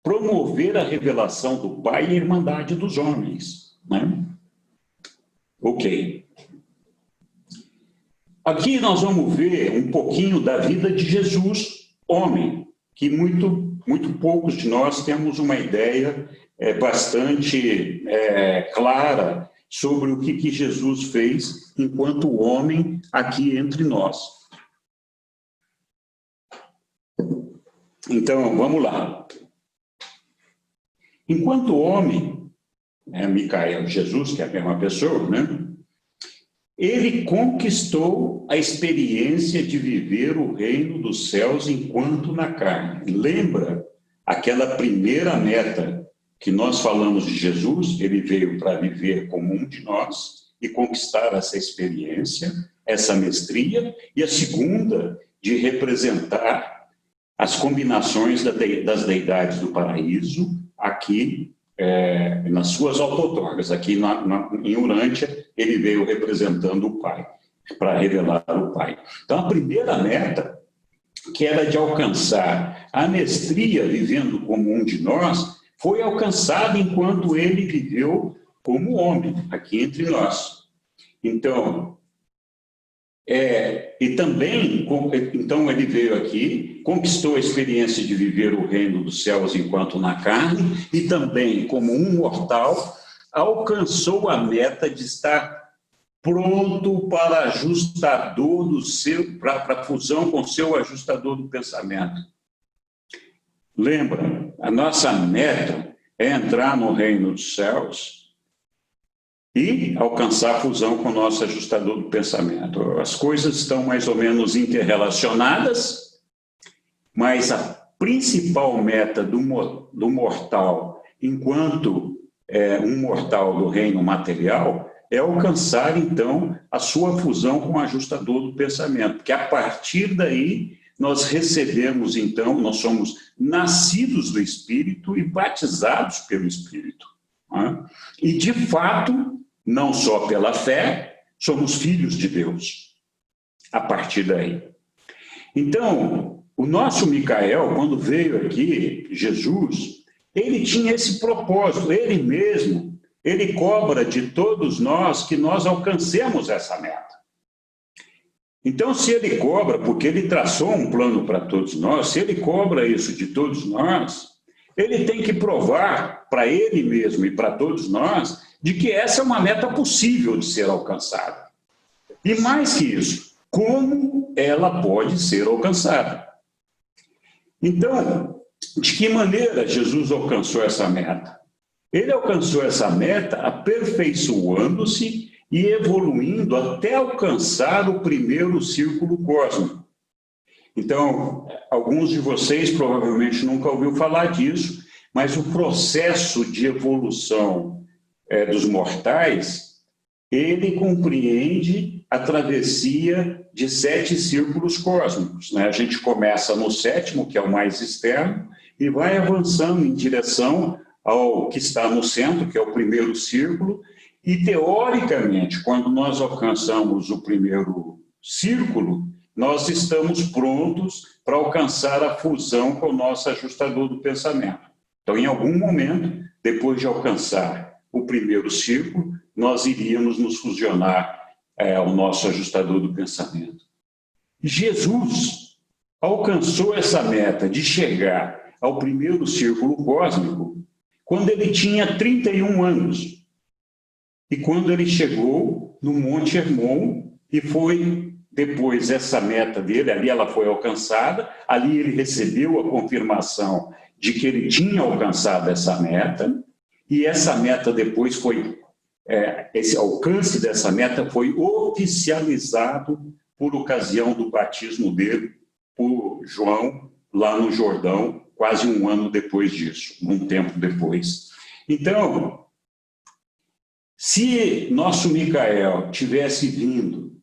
promover a revelação do Pai e a irmandade dos homens, né? Ok. Aqui nós vamos ver um pouquinho da vida de Jesus, homem, que muito poucos de nós temos uma ideia bastante clara sobre o que Jesus fez enquanto homem aqui entre nós. Então, vamos lá. Enquanto homem, Micael, Jesus, que é a mesma pessoa, né? Ele conquistou a experiência de viver o reino dos céus enquanto na carne. Lembra aquela primeira meta que nós falamos de Jesus? Ele veio para viver como um de nós e conquistar essa experiência, essa mestria, e a segunda, de representar as combinações das deidades do paraíso aqui nas suas autotorgas. Aqui em Urântia, ele veio representando o Pai, para revelar o Pai. Então, a primeira meta, que era de alcançar a mestria vivendo como um de nós, foi alcançada enquanto ele viveu como homem, aqui entre nós. Então, então ele veio aqui, conquistou a experiência de viver o reino dos céus enquanto na carne, e também, como um mortal, alcançou a meta de estar pronto para ajustador do seu, para fusão com o seu ajustador do pensamento. Lembra, a nossa meta é entrar no reino dos céus e alcançar a fusão com o nosso ajustador do pensamento. As coisas estão mais ou menos interrelacionadas, mas a principal meta do mortal, enquanto um mortal do reino material, é alcançar, então, a sua fusão com o ajustador do pensamento, porque a partir daí nós recebemos, então, nós somos nascidos do Espírito e batizados pelo Espírito. Né? E, de fato, não só pela fé, somos filhos de Deus, a partir daí. Então, o nosso Micael, quando veio aqui, Jesus, ele tinha esse propósito, ele mesmo, ele cobra de todos nós que nós alcancemos essa meta. Então, se ele cobra, porque ele traçou um plano para todos nós, se ele cobra isso de todos nós, ele tem que provar para ele mesmo e para todos nós de que essa é uma meta possível de ser alcançada. E mais que isso, como ela pode ser alcançada. Então, de que maneira Jesus alcançou essa meta? Ele alcançou essa meta aperfeiçoando-se e evoluindo até alcançar o primeiro círculo cósmico. Então, alguns de vocês provavelmente nunca ouviu falar disso, mas o processo de evolução dos mortais, ele compreende a travessia de 7 círculos cósmicos. Né? A gente começa no 7º, que é o mais externo, e vai avançando em direção ao que está no centro, que é o primeiro círculo, e, teoricamente, quando nós alcançamos o primeiro círculo, nós estamos prontos para alcançar a fusão com o nosso ajustador do pensamento. Então, em algum momento, depois de alcançar o primeiro círculo, nós iríamos nos fusionar ao nosso ajustador do pensamento. Jesus alcançou essa meta de chegar ao primeiro círculo cósmico quando ele tinha 31 anos. E quando ele chegou no Monte Hermon, e foi depois essa meta dele, ali ela foi alcançada, ali ele recebeu a confirmação de que ele tinha alcançado essa meta, e essa meta depois foi, esse alcance dessa meta foi oficializado por ocasião do batismo dele por João, lá no Jordão, quase um ano depois disso, um tempo depois. Então, se nosso Micael tivesse vindo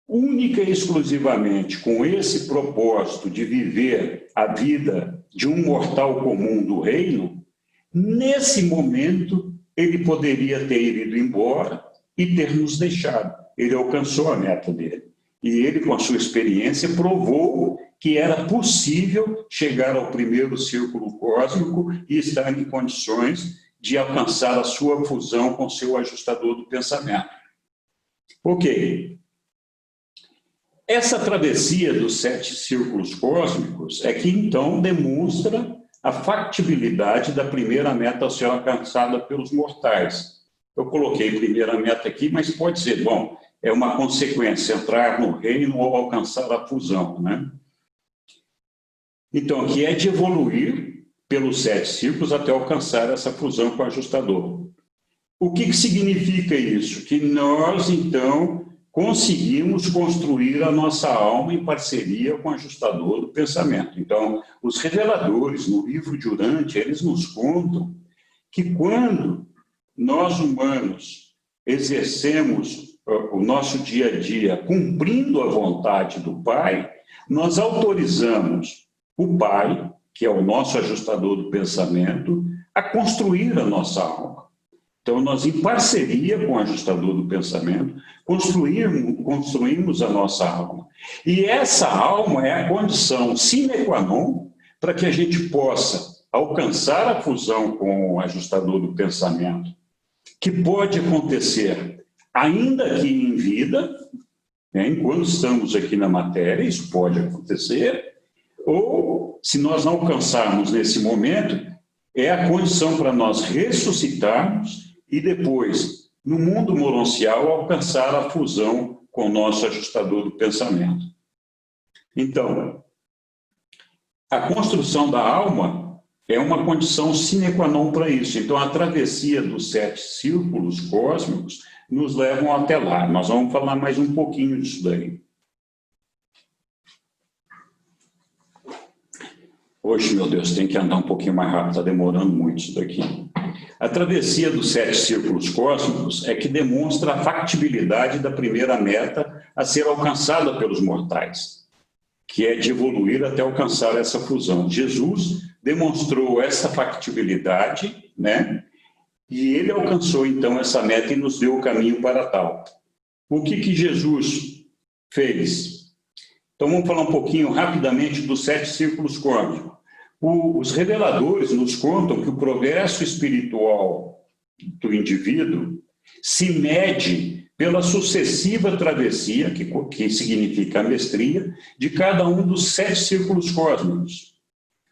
única e exclusivamente com esse propósito de viver a vida de um mortal comum do reino, nesse momento ele poderia ter ido embora e ter nos deixado. Ele alcançou a meta dele. E ele, com a sua experiência, provou que era possível chegar ao primeiro círculo cósmico e estar em condições de alcançar a sua fusão com seu ajustador do pensamento. Ok. Essa travessia dos 7 círculos cósmicos é que, então, demonstra a factibilidade da primeira meta a ser alcançada pelos mortais. Eu coloquei primeira meta aqui, mas pode ser, bom, é uma consequência, entrar no reino ou alcançar a fusão, né? Então, que é de evoluir pelos 7 círculos até alcançar essa fusão com o ajustador. O que significa isso? Que nós, então, conseguimos construir a nossa alma em parceria com o ajustador do pensamento. Então, os reveladores, no livro de Urantia, eles nos contam que quando nós, humanos, exercemos o nosso dia a dia cumprindo a vontade do Pai, nós autorizamos o Pai, que é o nosso ajustador do pensamento, a construir a nossa alma. Então, nós, em parceria com o ajustador do pensamento, construímos a nossa alma. E essa alma é a condição sine qua non para que a gente possa alcançar a fusão com o ajustador do pensamento, que pode acontecer ainda aqui em vida, né, enquanto estamos aqui na matéria, isso pode acontecer, ou, se nós não alcançarmos nesse momento, é a condição para nós ressuscitarmos e depois no mundo moroncial, alcançar a fusão com o nosso ajustador do pensamento. Então, a construção da alma é uma condição sine qua non para isso. Então, a travessia dos 7 círculos cósmicos nos levam até lá. Nós vamos falar mais um pouquinho disso daí. Hoje, meu Deus, tem que andar um pouquinho mais rápido, está demorando muito isso daqui. A travessia dos 7 círculos cósmicos é que demonstra a factibilidade da primeira meta a ser alcançada pelos mortais, que é de evoluir até alcançar essa fusão. Jesus demonstrou essa factibilidade, né? E ele alcançou, então, essa meta e nos deu o caminho para tal. O que Jesus fez? Então, vamos falar um pouquinho rapidamente dos 7 círculos cósmicos. Os reveladores nos contam que o progresso espiritual do indivíduo se mede pela sucessiva travessia, que significa a mestria, de cada um dos 7 círculos cósmicos,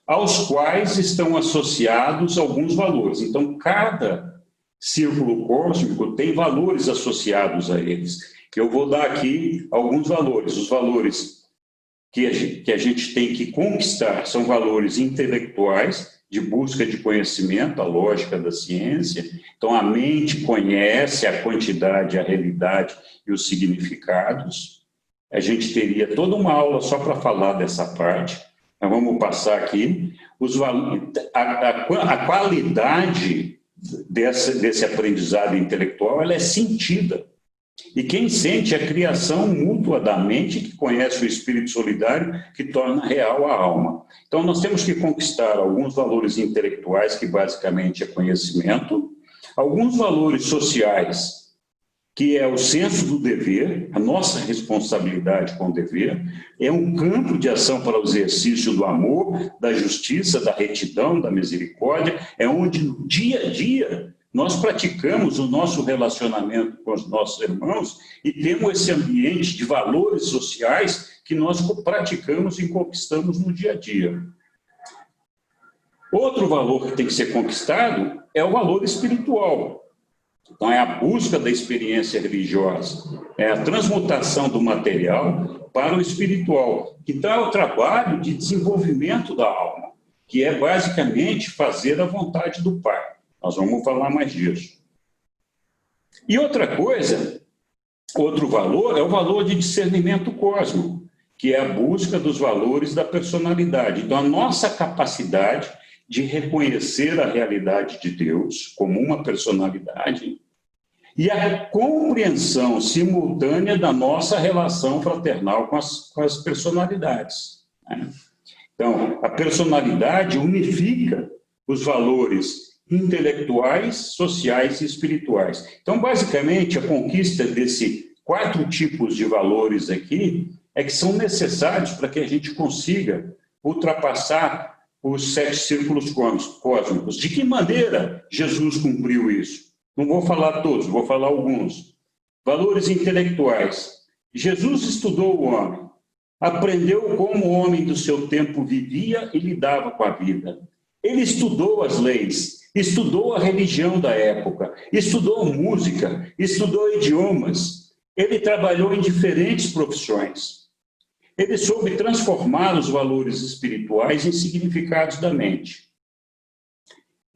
aos quais estão associados alguns valores. Então, cada círculo cósmico tem valores associados a eles. Eu vou dar aqui alguns valores. Os valores que a gente tem que conquistar são valores intelectuais, de busca de conhecimento, a lógica da ciência. Então, a mente conhece a quantidade, a realidade e os significados. A gente teria toda uma aula só para falar dessa parte. Nós vamos passar aqui. A qualidade desse aprendizado intelectual, ela é sentida. E quem sente a criação mútua da mente, que conhece o espírito solidário, que torna real a alma. Então, nós temos que conquistar alguns valores intelectuais, que basicamente é conhecimento, alguns valores sociais, que é o senso do dever, a nossa responsabilidade com o dever, é um campo de ação para o exercício do amor, da justiça, da retidão, da misericórdia, é onde no dia a dia nós praticamos o nosso relacionamento com os nossos irmãos e temos esse ambiente de valores sociais que nós praticamos e conquistamos no dia a dia. Outro valor que tem que ser conquistado é o valor espiritual. Então, é a busca da experiência religiosa, é a transmutação do material para o espiritual. Então, é o trabalho de desenvolvimento da alma, que é basicamente fazer a vontade do Pai. Nós vamos falar mais disso. E outra coisa, outro valor, é o valor de discernimento cósmico, que é a busca dos valores da personalidade. Então, a nossa capacidade de reconhecer a realidade de Deus como uma personalidade e a compreensão simultânea da nossa relação fraternal com as personalidades. Né? Então, a personalidade unifica os valores intelectuais, sociais e espirituais. Então, basicamente, a conquista desses 4 tipos de valores aqui é que são necessários para que a gente consiga ultrapassar os 7 círculos cósmicos. De que maneira Jesus cumpriu isso? Não vou falar todos, vou falar alguns. Valores intelectuais. Jesus estudou o homem, aprendeu como o homem do seu tempo vivia e lidava com a vida. Ele estudou as leis, estudou a religião da época, estudou música, estudou idiomas. Ele trabalhou em diferentes profissões. Ele soube transformar os valores espirituais em significados da mente.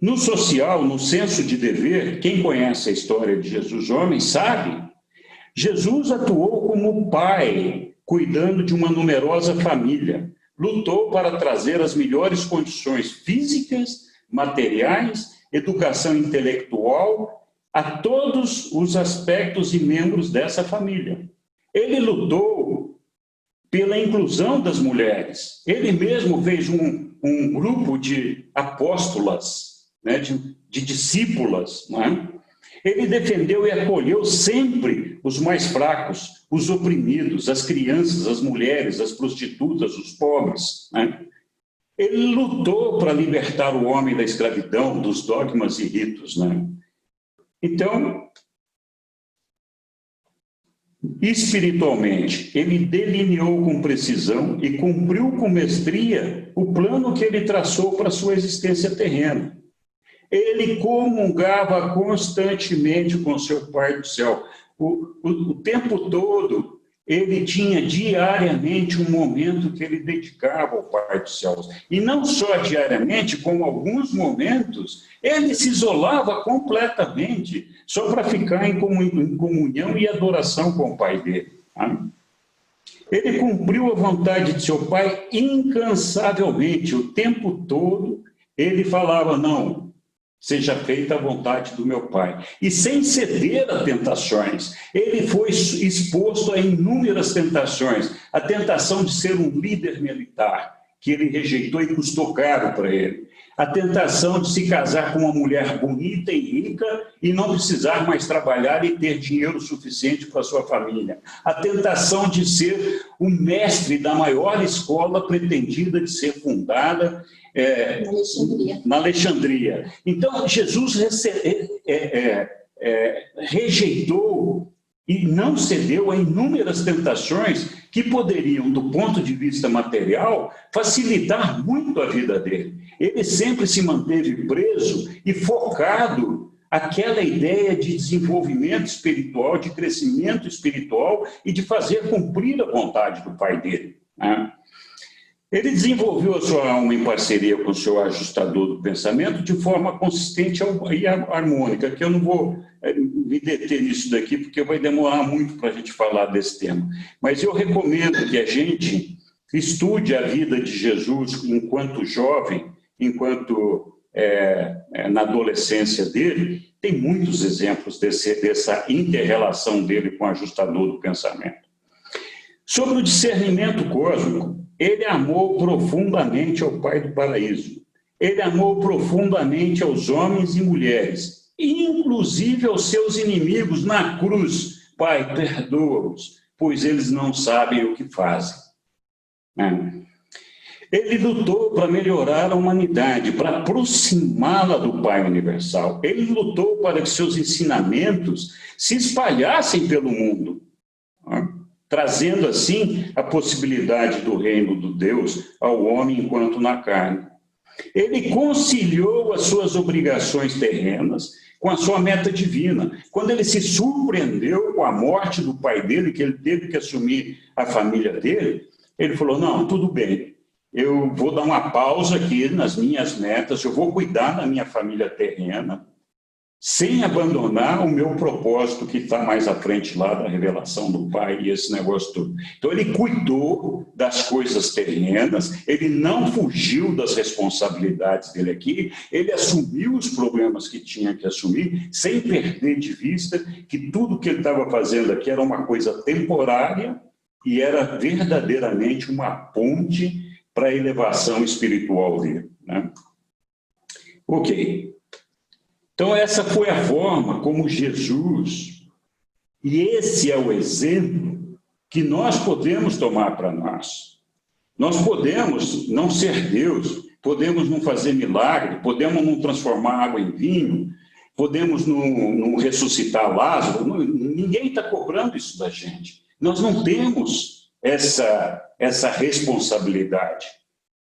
No social, no senso de dever, quem conhece a história de Jesus homem sabe, Jesus atuou como pai, cuidando de uma numerosa família. Lutou para trazer as melhores condições físicas, materiais, educação intelectual a todos os aspectos e membros dessa família. Ele lutou pela inclusão das mulheres. Ele mesmo fez um grupo de apóstolas, né, de discípulas. Né? Ele defendeu e acolheu sempre os mais fracos, os oprimidos, as crianças, as mulheres, as prostitutas, os pobres. Né? Ele lutou para libertar o homem da escravidão, dos dogmas e ritos. Né? Então, espiritualmente, ele delineou com precisão e cumpriu com mestria o plano que ele traçou para a sua existência terrena. Ele comungava constantemente com seu Pai do céu. O tempo todo, ele tinha diariamente um momento que ele dedicava ao Pai dos céus. E não só diariamente, como alguns momentos, ele se isolava completamente, só para ficar em comunhão e adoração com o Pai dele. Tá? Ele cumpriu a vontade de seu Pai incansavelmente, o tempo todo. Ele falava, não, seja feita a vontade do meu Pai. E sem ceder a tentações. Ele foi exposto a inúmeras tentações. A tentação de ser um líder militar, que ele rejeitou e custou caro para ele. A tentação de se casar com uma mulher bonita e rica e não precisar mais trabalhar e ter dinheiro suficiente para sua família. A tentação de ser o mestre da maior escola pretendida de ser fundada na Alexandria. Então, Jesus rejeitou e não cedeu a inúmeras tentações que poderiam, do ponto de vista material, facilitar muito a vida dele. Ele sempre se manteve preso e focado àquela ideia de desenvolvimento espiritual, de crescimento espiritual e de fazer cumprir a vontade do Pai dele. Né? Ele desenvolveu a sua alma em parceria com o seu ajustador do pensamento de forma consistente e harmônica, que eu não vou me deter nisso daqui, porque vai demorar muito para a gente falar desse tema. Mas eu recomendo que a gente estude a vida de Jesus enquanto jovem, enquanto na adolescência dele. Tem muitos exemplos dessa inter-relação dele com o ajustador do pensamento. Sobre o discernimento cósmico, ele amou profundamente ao Pai do Paraíso. Ele amou profundamente aos homens e mulheres, inclusive aos seus inimigos na cruz. Pai, perdoa-os, pois eles não sabem o que fazem. Ele lutou para melhorar a humanidade, para aproximá-la do Pai Universal. Ele lutou para que seus ensinamentos se espalhassem pelo mundo, trazendo assim a possibilidade do reino do Deus ao homem enquanto na carne. Ele conciliou as suas obrigações terrenas com a sua meta divina. Quando ele se surpreendeu com a morte do pai dele, que ele teve que assumir a família dele, ele falou, não, tudo bem, eu vou dar uma pausa aqui nas minhas metas, eu vou cuidar da minha família terrena, sem abandonar o meu propósito que está mais à frente lá da revelação do Pai e esse negócio todo. Então, ele cuidou das coisas terrenas, ele não fugiu das responsabilidades dele aqui, ele assumiu os problemas que tinha que assumir, sem perder de vista que tudo que ele estava fazendo aqui era uma coisa temporária e era verdadeiramente uma ponte para a elevação espiritual dele. Né? Ok. Então, essa foi a forma como Jesus, e esse é o exemplo que nós podemos tomar para nós. Nós podemos não ser Deus, podemos não fazer milagre, podemos não transformar água em vinho, podemos não ressuscitar Lázaro, ninguém está cobrando isso da gente. Nós não temos essa responsabilidade.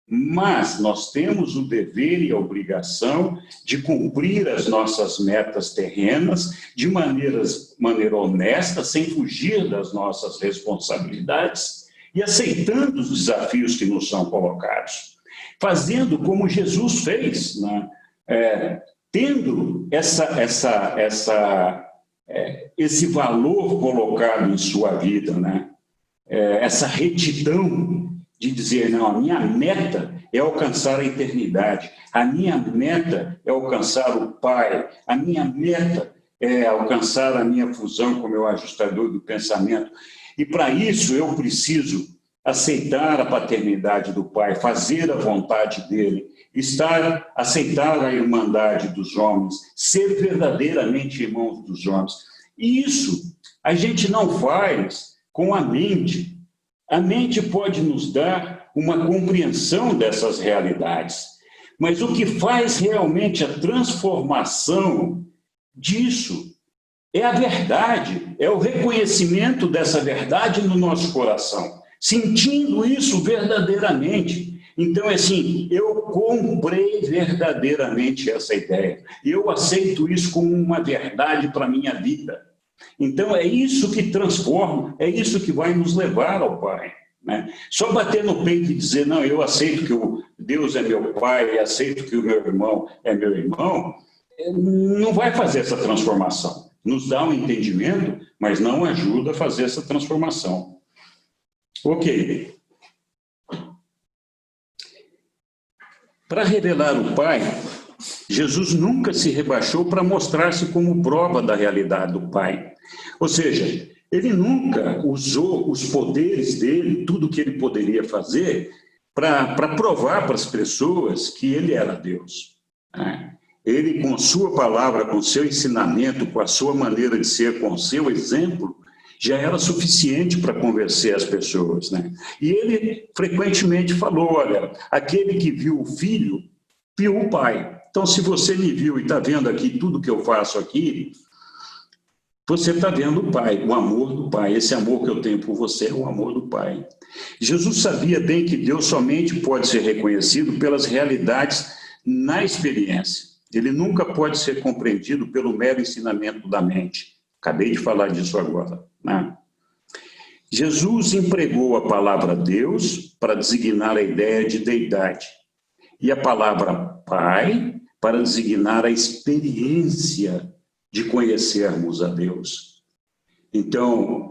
Mas nós temos o dever e a obrigação de cumprir as nossas metas terrenas de maneira honesta, sem fugir das nossas responsabilidades e aceitando os desafios que nos são colocados. Fazendo como Jesus fez, né? Tendo esse valor colocado em sua vida, né? Essa retidão de dizer, não, a minha meta é alcançar a eternidade, a minha meta é alcançar o Pai, a minha meta é alcançar a minha fusão com o meu ajustador do pensamento. E para isso eu preciso aceitar a paternidade do Pai, fazer a vontade dele, aceitar a irmandade dos homens, ser verdadeiramente irmãos dos homens. E isso a gente não faz com a mente. A mente pode nos dar uma compreensão dessas realidades, mas o que faz realmente a transformação disso é a verdade, é o reconhecimento dessa verdade no nosso coração, sentindo isso verdadeiramente, Então, assim, eu comprei verdadeiramente essa ideia. Eu aceito isso como uma verdade para a minha vida. Então, é isso que transforma, é isso que vai nos levar ao Pai. Né? Só bater no peito e dizer, não, eu aceito que Deus é meu Pai, aceito que o meu irmão é meu irmão, não vai fazer essa transformação. Nos dá um entendimento, mas não ajuda a fazer essa transformação. Ok. Para revelar o Pai, Jesus nunca se rebaixou para mostrar-se como prova da realidade do Pai. Ou seja, ele nunca usou os poderes dele, tudo que ele poderia fazer, para provar para as pessoas que ele era Deus. Ele, com sua palavra, com seu ensinamento, com a sua maneira de ser, com o seu exemplo, já era suficiente para convencer as pessoas, né? E ele frequentemente falou, olha, aquele que viu o filho, viu o pai. Então, se você me viu e está vendo aqui tudo que eu faço aqui, você está vendo o pai, o amor do pai. Esse amor que eu tenho por você é o amor do pai. Jesus sabia bem que Deus somente pode ser reconhecido pelas realidades na experiência. Ele nunca pode ser compreendido pelo mero ensinamento da mente. Acabei de falar disso agora, né? Jesus empregou a palavra Deus para designar a ideia de deidade e a palavra Pai para designar a experiência de conhecermos a Deus. Então,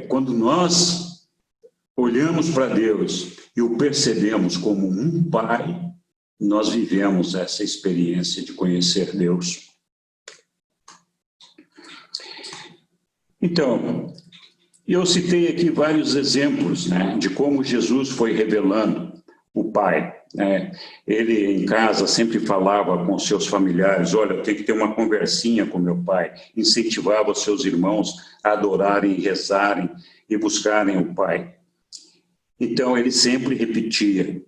quando nós olhamos para Deus e o percebemos como um Pai, nós vivemos essa experiência de conhecer Deus. Então, eu citei aqui vários exemplos, né, de como Jesus foi revelando o Pai. Né? Ele, em casa, sempre falava com seus familiares, olha, eu tenho que ter uma conversinha com meu Pai. Incentivava os seus irmãos a adorarem, rezarem e buscarem o Pai. Então, ele sempre repetia,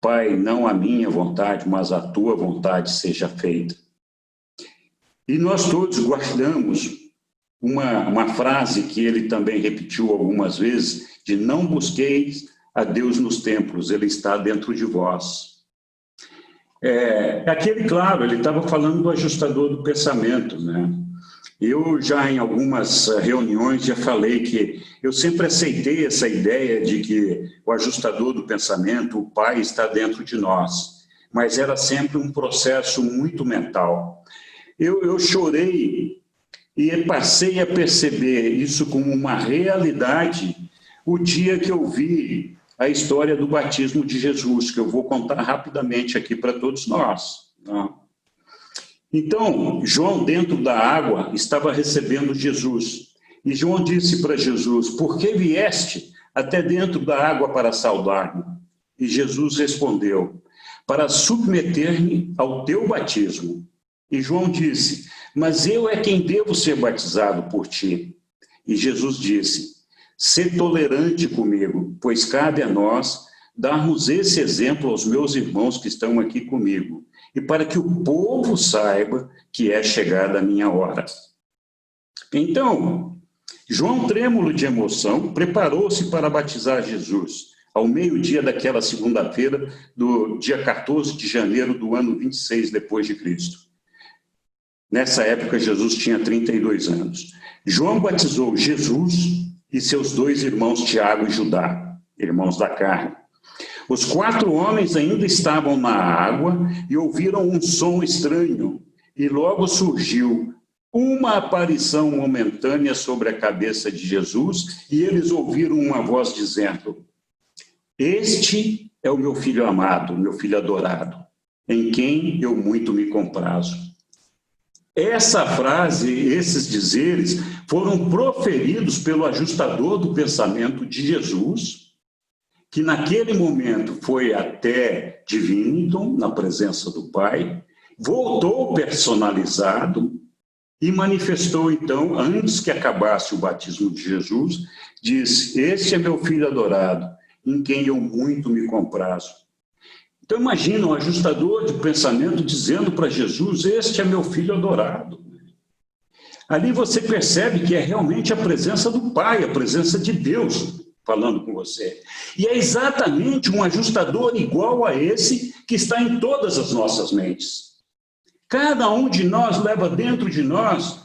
Pai, não a minha vontade, mas a tua vontade seja feita. E nós todos guardamos uma frase que ele também repetiu algumas vezes, de não busqueis a Deus nos templos, ele está dentro de vós. Aquele, claro, ele estava falando do ajustador do pensamento, né? Eu já em algumas reuniões já falei que eu sempre aceitei essa ideia de que o ajustador do pensamento, o Pai, está dentro de nós, mas era sempre um processo muito mental. Eu chorei e passei a perceber isso como uma realidade o dia que eu vi a história do batismo de Jesus, que eu vou contar rapidamente aqui para todos nós. Então, João, dentro da água, estava recebendo Jesus. E João disse para Jesus, por que vieste até dentro da água para saudar-me? E Jesus respondeu, para submeter-me ao teu batismo. E João disse, mas eu é quem devo ser batizado por ti. E Jesus disse, sê tolerante comigo, pois cabe a nós darmos esse exemplo aos meus irmãos que estão aqui comigo, e para que o povo saiba que é chegada a minha hora. Então, João, trêmulo de emoção, preparou-se para batizar Jesus, ao meio-dia daquela segunda-feira, do dia 14 de janeiro do ano 26 depois de Cristo. Nessa época, Jesus tinha 32 anos. João batizou Jesus e seus dois irmãos, Tiago e Judá, irmãos da carne. Os 4 homens ainda estavam na água e ouviram um som estranho, e logo surgiu uma aparição momentânea sobre a cabeça de Jesus, e eles ouviram uma voz dizendo, este é o meu filho amado, meu filho adorado, em quem eu muito me comprazo. Essa frase, esses dizeres, foram proferidos pelo ajustador do pensamento de Jesus, que naquele momento foi até Divinity, na presença do Pai, voltou personalizado e manifestou então, antes que acabasse o batismo de Jesus, disse, este é meu filho adorado, em quem eu muito me comprazo. Então, imagina um ajustador de pensamento dizendo para Jesus, este é meu filho adorado. Ali você percebe que é realmente a presença do Pai, a presença de Deus falando com você. E é exatamente um ajustador igual a esse que está em todas as nossas mentes. Cada um de nós leva dentro de nós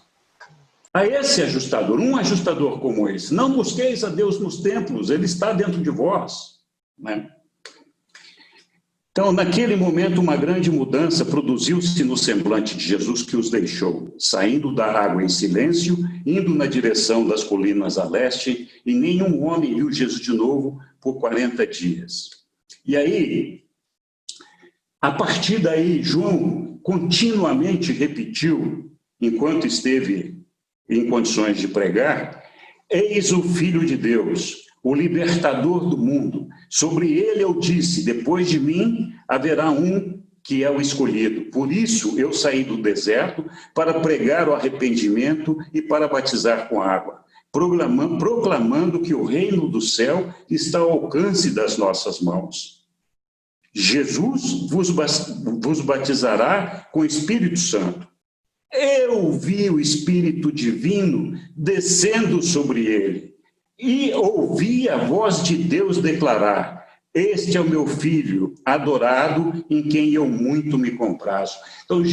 a esse ajustador, um ajustador como esse. Não busqueis a Deus nos templos, ele está dentro de vós, né? Então, naquele momento, uma grande mudança produziu-se no semblante de Jesus, que os deixou, saindo da água em silêncio, indo na direção das colinas a leste, e nenhum homem viu Jesus de novo por 40 dias. E aí, a partir daí, João continuamente repetiu, enquanto esteve em condições de pregar: eis o Filho de Deus, o libertador do mundo. Sobre ele eu disse: depois de mim haverá um que é o escolhido. Por isso eu saí do deserto para pregar o arrependimento e para batizar com água, proclamando que o reino do céu está ao alcance das nossas mãos. Jesus vos batizará com o Espírito Santo. Eu vi o Espírito Divino descendo sobre ele e ouvi a voz de Deus declarar: este é o meu filho adorado, em quem eu muito me comprazo. Então,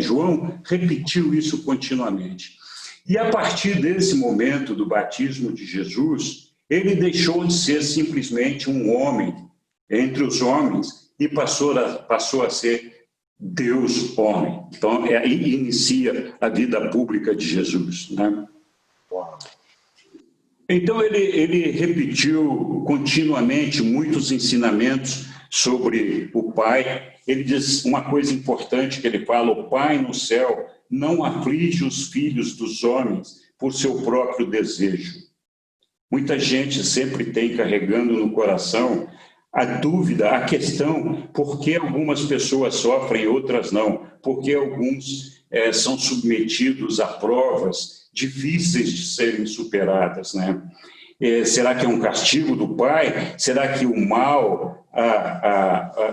João repetiu isso continuamente. E a partir desse momento do batismo de Jesus, ele deixou de ser simplesmente um homem entre os homens e passou a ser Deus homem. Então, aí inicia a vida pública de Jesus, né? Então, ele repetiu continuamente muitos ensinamentos sobre o Pai. Ele diz uma coisa importante que ele fala: o Pai no céu não aflige os filhos dos homens por seu próprio desejo. Muita gente sempre tem carregando no coração a dúvida, a questão: por que algumas pessoas sofrem e outras não? Por que alguns são submetidos a provas difíceis de serem superadas, né? Será que é um castigo do Pai? Será que o mal,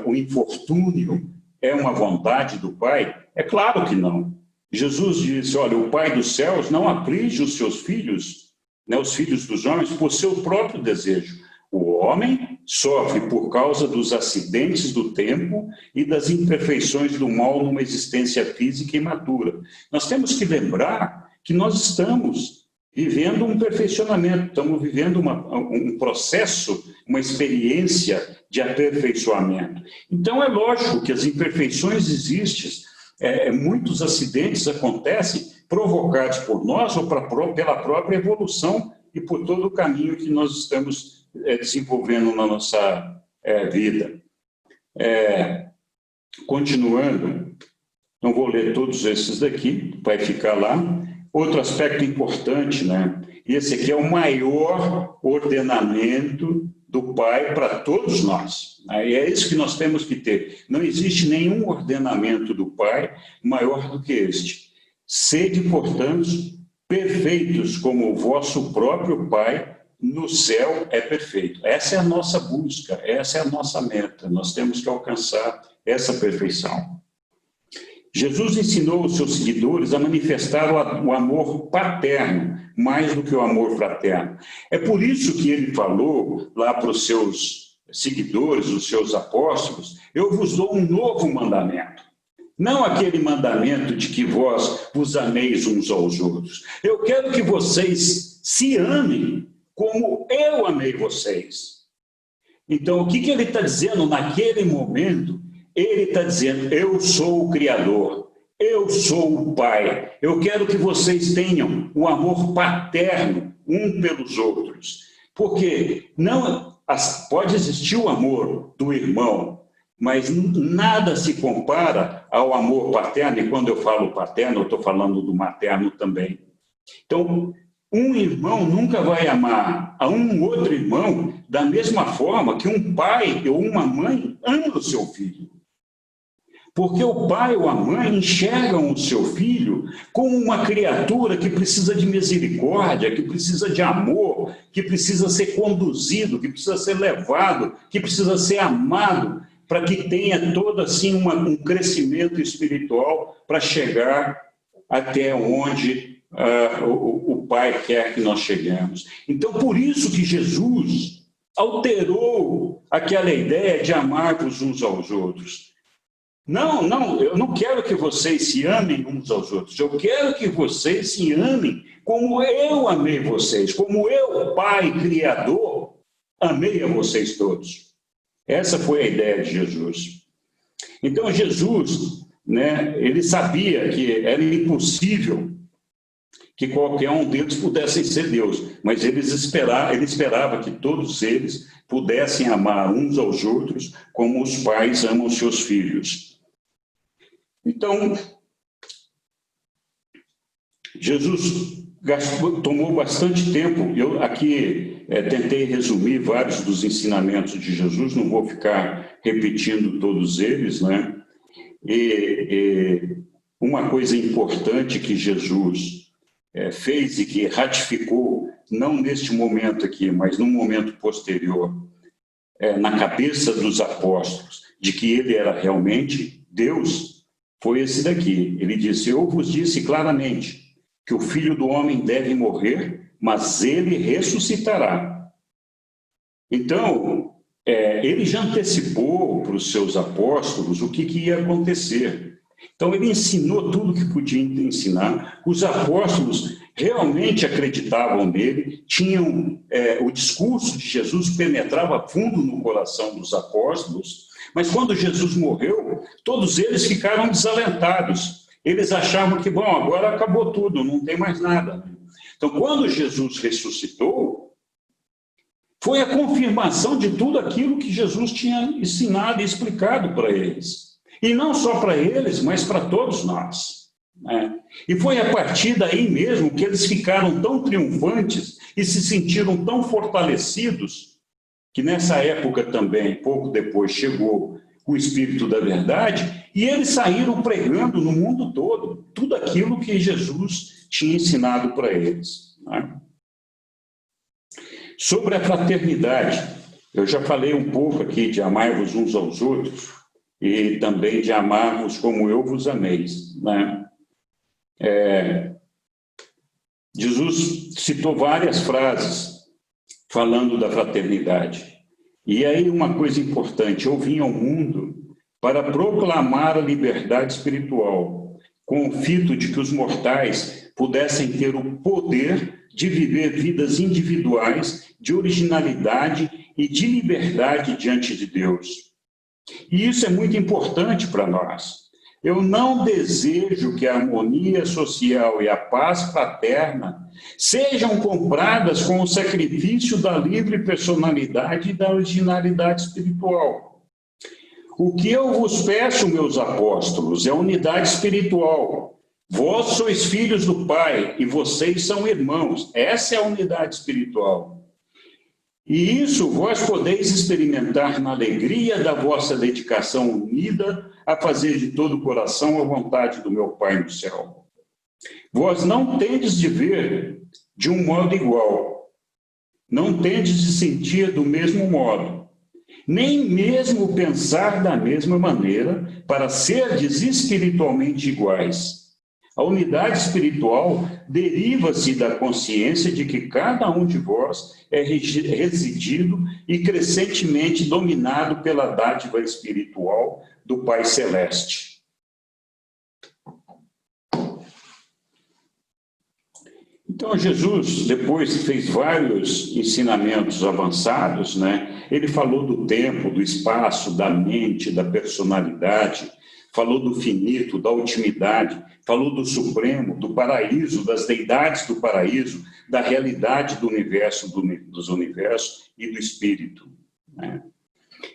o infortúnio é uma vontade do Pai? É claro que não. Jesus disse: olha, o Pai dos céus não aflige os seus filhos, né, os filhos dos homens, por seu próprio desejo. O homem sofre por causa dos acidentes do tempo e das imperfeições do mal numa existência física imatura. Nós temos que lembrar que nós estamos vivendo um perfeccionamento, estamos vivendo um processo, uma experiência de aperfeiçoamento. Então, é lógico que as imperfeições existem, muitos acidentes acontecem provocados por nós ou pela própria evolução e por todo o caminho que nós estamos desenvolvendo na nossa vida. Continuando, não vou ler todos esses daqui, vai ficar lá. Outro aspecto importante, né? Esse aqui é o maior ordenamento do Pai para todos nós. E é isso que nós temos que ter. Não existe nenhum ordenamento do Pai maior do que este. Sede, portanto, perfeitos como o vosso próprio Pai no céu é perfeito. Essa é a nossa busca, essa é a nossa meta. Nós temos que alcançar essa perfeição. Jesus ensinou os seus seguidores a manifestar o amor paterno, mais do que o amor fraterno. É por isso que ele falou lá para os seus seguidores, os seus apóstolos: eu vos dou um novo mandamento. Não aquele mandamento de que vós vos ameis uns aos outros. Eu quero que vocês se amem como eu amei vocês. Então, o que ele está dizendo naquele momento? Ele está dizendo: eu sou o Criador, eu sou o Pai, eu quero que vocês tenham um amor paterno um pelos outros. Porque pode existir o amor do irmão, mas nada se compara ao amor paterno, e quando eu falo paterno, eu estou falando do materno também. Então, um irmão nunca vai amar a um outro irmão da mesma forma que um pai ou uma mãe ama o seu filho. Porque o pai ou a mãe enxergam o seu filho como uma criatura que precisa de misericórdia, que precisa de amor, que precisa ser conduzido, que precisa ser levado, que precisa ser amado, para que tenha todo assim um crescimento espiritual para chegar até onde o Pai quer que nós cheguemos. Então, por isso que Jesus alterou aquela ideia de amar-vos uns aos outros. Não, eu não quero que vocês se amem uns aos outros. Eu quero que vocês se amem como eu amei vocês, como eu, Pai Criador, amei a vocês todos. Essa foi a ideia de Jesus. Então, Jesus, né, ele sabia que era impossível que qualquer um deles pudesse ser Deus, mas ele esperava que todos eles pudessem amar uns aos outros como os pais amam seus filhos. Então, Jesus tomou bastante tempo. Eu aqui tentei resumir vários dos ensinamentos de Jesus, não vou ficar repetindo todos eles, né? E uma coisa importante que Jesus fez e que ratificou, não neste momento aqui, mas num momento posterior, na cabeça dos apóstolos, de que ele era realmente Deus, foi esse daqui. Ele disse: eu vos disse claramente que o Filho do Homem deve morrer, mas ele ressuscitará. Então, ele já antecipou para os seus apóstolos o que ia acontecer. Então, ele ensinou tudo que podia ensinar. Os apóstolos realmente acreditavam nele, tinham o discurso de Jesus penetrava fundo no coração dos apóstolos, mas quando Jesus morreu, todos eles ficaram desalentados. Eles achavam que, bom, agora acabou tudo, não tem mais nada. Então, quando Jesus ressuscitou, foi a confirmação de tudo aquilo que Jesus tinha ensinado e explicado para eles. E não só para eles, mas para todos nós, né? E foi a partir daí mesmo que eles ficaram tão triunfantes e se sentiram tão fortalecidos, que nessa época também, pouco depois, chegou o Espírito da Verdade, e eles saíram pregando no mundo todo tudo aquilo que Jesus tinha ensinado para eles, né? Sobre a fraternidade, eu já falei um pouco aqui de amar-vos uns aos outros e também de amar-vos como eu vos amei, né? Jesus citou várias frases falando da fraternidade. E aí uma coisa importante: eu vim ao mundo para proclamar a liberdade espiritual, com o fito de que os mortais pudessem ter o poder de viver vidas individuais, de originalidade e de liberdade diante de Deus. E isso é muito importante para nós. Eu não desejo que a harmonia social e a paz fraterna sejam compradas com o sacrifício da livre personalidade e da originalidade espiritual. O que eu vos peço, meus apóstolos, é unidade espiritual. Vós sois filhos do Pai e vocês são irmãos. Essa é a unidade espiritual. E isso vós podeis experimentar na alegria da vossa dedicação unida a fazer de todo o coração a vontade do meu Pai no céu. Vós não tendes de ver de um modo igual, não tendes de sentir do mesmo modo, nem mesmo pensar da mesma maneira para serdes espiritualmente iguais. A unidade espiritual deriva-se da consciência de que cada um de vós é residido e crescentemente dominado pela dádiva espiritual do Pai Celeste. Então, Jesus, depois fez vários ensinamentos avançados, né? Ele falou do tempo, do espaço, da mente, da personalidade, falou do finito, da ultimidade, falou do supremo, do paraíso, das deidades do paraíso, da realidade do universo, dos universos e do espírito, né?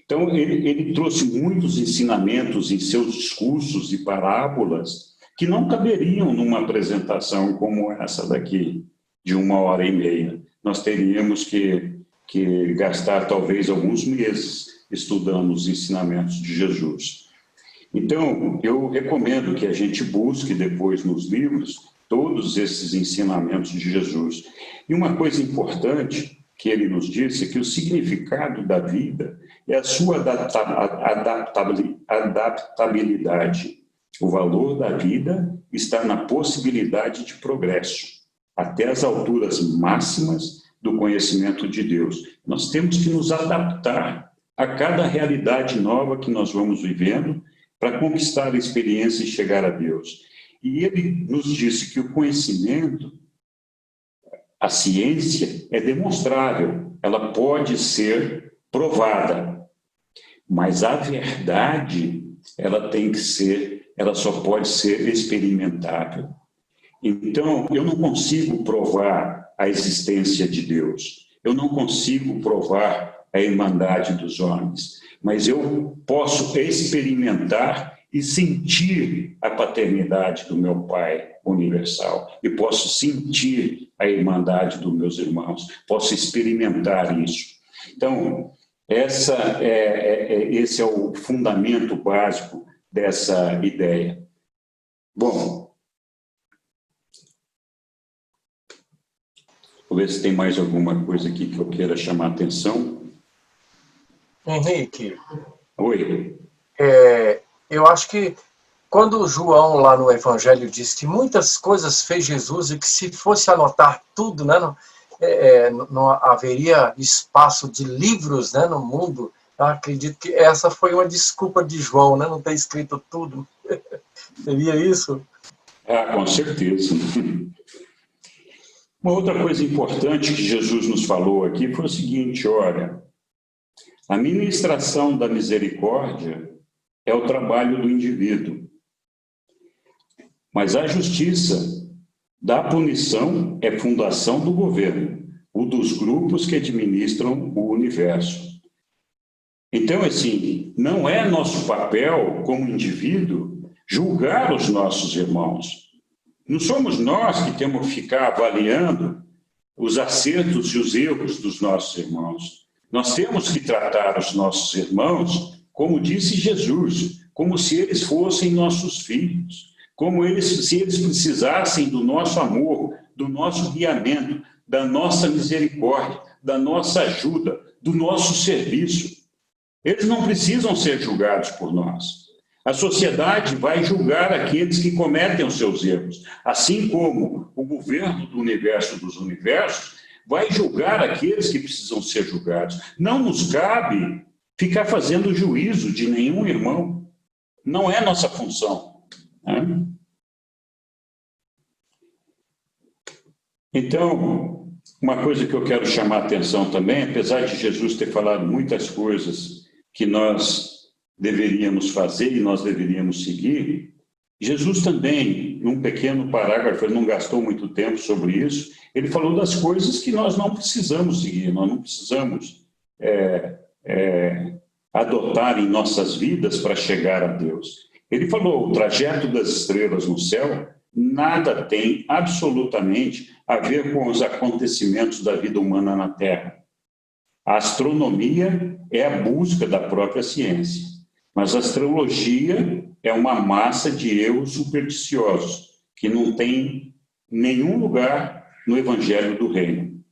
Então, ele trouxe muitos ensinamentos em seus discursos e parábolas que não caberiam numa apresentação como essa daqui, de 1h30. Nós teríamos que gastar talvez alguns meses estudando os ensinamentos de Jesus. Então, eu recomendo que a gente busque depois nos livros todos esses ensinamentos de Jesus. E uma coisa importante que ele nos disse é que o significado da vida é a sua adaptabilidade. O valor da vida está na possibilidade de progresso, até as alturas máximas do conhecimento de Deus. Nós temos que nos adaptar a cada realidade nova que nós vamos vivendo para conquistar a experiência e chegar a Deus. E ele nos disse que o conhecimento, a ciência, é demonstrável, ela pode ser provada, mas a verdade, ela só pode ser experimentável. Então, eu não consigo provar a existência de Deus, eu não consigo provar a irmandade dos homens, mas eu posso experimentar e sentir a paternidade do meu Pai universal, e posso sentir a irmandade dos meus irmãos, posso experimentar isso. Então, esse é o fundamento básico dessa ideia. Bom, vou ver se tem mais alguma coisa aqui que eu queira chamar a atenção. Henrique. Oi. Eu acho que quando João, lá no Evangelho, diz que muitas coisas fez Jesus e que se fosse anotar tudo, né, não haveria espaço de livros, né, no mundo, eu acredito que essa foi uma desculpa de João, né, não ter escrito tudo. Seria isso? Com certeza. Uma outra coisa importante que Jesus nos falou aqui foi o seguinte: olha, a ministração da misericórdia é o trabalho do indivíduo, mas a justiça da punição é fundação do governo, o dos grupos que administram o universo. Então, assim, não é nosso papel como indivíduo julgar os nossos irmãos. Não somos nós que temos que ficar avaliando os acertos e os erros dos nossos irmãos. Nós temos que tratar os nossos irmãos, como disse Jesus, como se eles fossem nossos filhos, se eles precisassem do nosso amor, do nosso guiamento, da nossa misericórdia, da nossa ajuda, do nosso serviço. Eles não precisam ser julgados por nós. A sociedade vai julgar aqueles que cometem os seus erros, assim como o governo do universo dos universos vai julgar aqueles que precisam ser julgados. Não nos cabe ficar fazendo juízo de nenhum irmão. Não é nossa função, né? Então, uma coisa que eu quero chamar a atenção também, apesar de Jesus ter falado muitas coisas que nós deveríamos fazer e nós deveríamos seguir, Jesus também, num pequeno parágrafo, ele não gastou muito tempo sobre isso, ele falou das coisas que nós não precisamos seguir, nós não precisamos adotar em nossas vidas para chegar a Deus. Ele falou: o trajeto das estrelas no céu nada tem absolutamente a ver com os acontecimentos da vida humana na Terra. A astronomia é a busca da própria ciência, mas a astrologia é uma massa de erros supersticiosos que não tem nenhum lugar no Evangelho do Reino.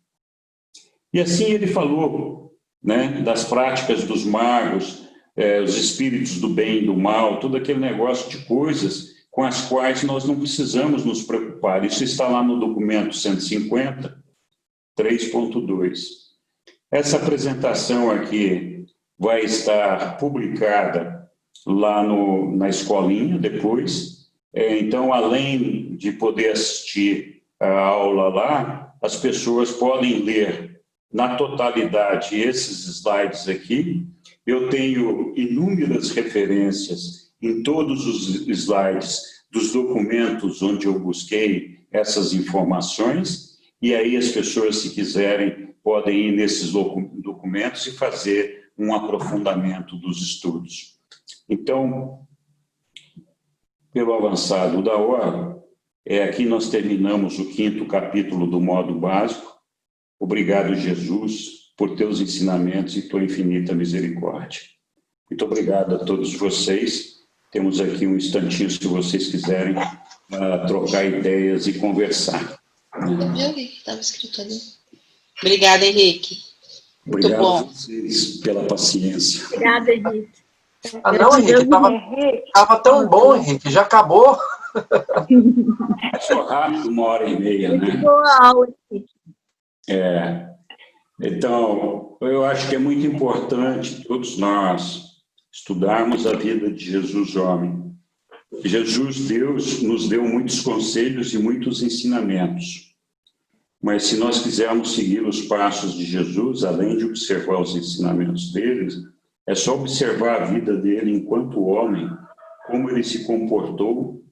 E assim ele falou, né, das práticas dos magos, os espíritos do bem e do mal, todo aquele negócio de coisas com as quais nós não precisamos nos preocupar. Isso está lá no documento 150, 3.2. Essa apresentação aqui vai estar publicada lá na escolinha depois. Então, além de poder assistir a aula lá, as pessoas podem ler na totalidade esses slides aqui. Eu tenho inúmeras referências em todos os slides dos documentos onde eu busquei essas informações, e aí as pessoas, se quiserem, podem ir nesses documentos e fazer um aprofundamento dos estudos. Então, pelo avançado da hora, aqui nós terminamos o 5º capítulo do modo básico. Obrigado, Jesus, por teus ensinamentos e tua infinita misericórdia. Muito obrigado a todos vocês. Temos aqui um instantinho, se vocês quiserem, para trocar ideias e conversar. Eu vi o que estava escrito ali. Obrigada, Henrique. Muito obrigado bom. a vocês pela paciência. Obrigada, Henrique. Ah, não, Henrique, tava tão bom, Henrique, já acabou. Passou rápido, 1h30, né? Boa aula, Henrique. Então, eu acho que é muito importante todos nós estudarmos a vida de Jesus homem. Jesus, Deus, nos deu muitos conselhos e muitos ensinamentos. Mas se nós quisermos seguir os passos de Jesus, além de observar os ensinamentos dele, é só observar a vida dele enquanto homem, como ele se comportou,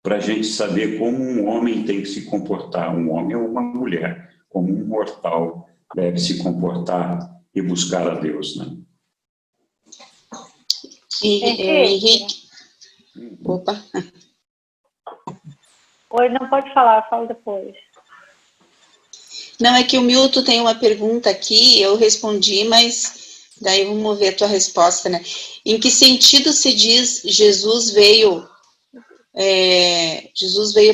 para a gente saber como um homem tem que se comportar, um homem ou uma mulher, como um mortal deve se comportar e buscar a Deus, né? Henrique. Opa. Oi, não pode falar, fala depois. Não, é que o Milton tem uma pergunta aqui, eu respondi, mas daí vamos ver a tua resposta, né? Em que sentido se diz Jesus veio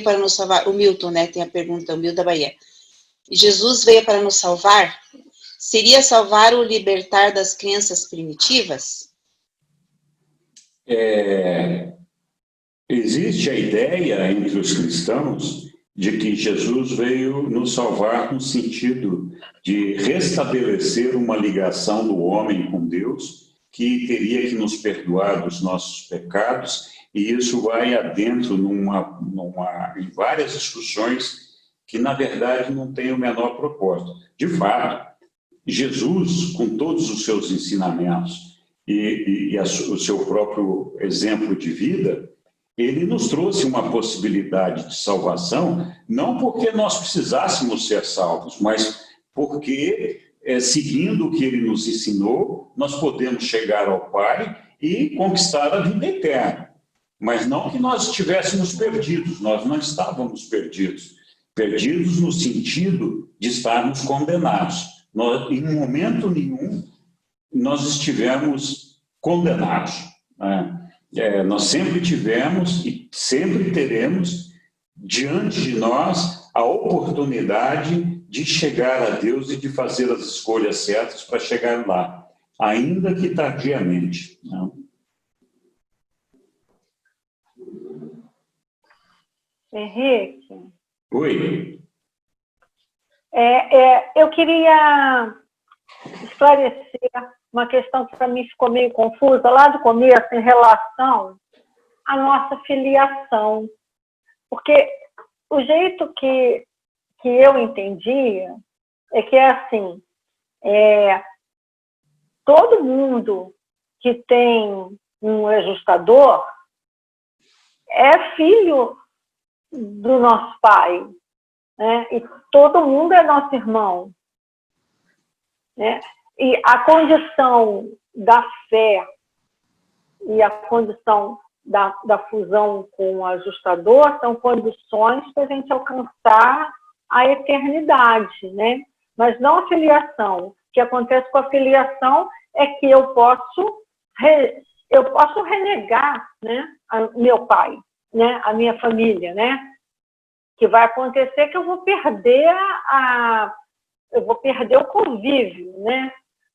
para nos salvar? O Milton, né, tem a pergunta, o Milton da Bahia. Jesus veio para nos salvar? Seria salvar ou libertar das crenças primitivas? Existe a ideia entre os cristãos de que Jesus veio nos salvar no sentido de restabelecer uma ligação do homem com Deus, que teria que nos perdoar dos nossos pecados, e isso vai adentro em várias discussões que, na verdade, não tem o menor propósito. De fato, Jesus, com todos os seus ensinamentos e o seu próprio exemplo de vida, ele nos trouxe uma possibilidade de salvação, não porque nós precisássemos ser salvos, mas porque, seguindo o que ele nos ensinou, nós podemos chegar ao Pai e conquistar a vida eterna. Mas não que nós estivéssemos perdidos, nós não estávamos perdidos. Perdidos no sentido de estarmos condenados. Nós, em momento nenhum, nós estivemos condenados, né? Nós sempre tivemos e sempre teremos diante de nós a oportunidade de chegar a Deus e de fazer as escolhas certas para chegar lá, ainda que tardiamente, né? Henrique? Oi? Eu queria esclarecer uma questão que para mim ficou meio confusa lá do começo em relação à nossa filiação. Porque o jeito que eu entendia é que é assim, todo mundo que tem um ajustador é filho do nosso pai, né? E todo mundo é nosso irmão, né? E a condição da fé e a condição da fusão com o ajustador são condições para a gente alcançar a eternidade, né? Mas não a filiação. O que acontece com a filiação é que eu posso renegar, né, meu pai, né, a minha família, né? Que vai acontecer que eu vou perder o convívio, né,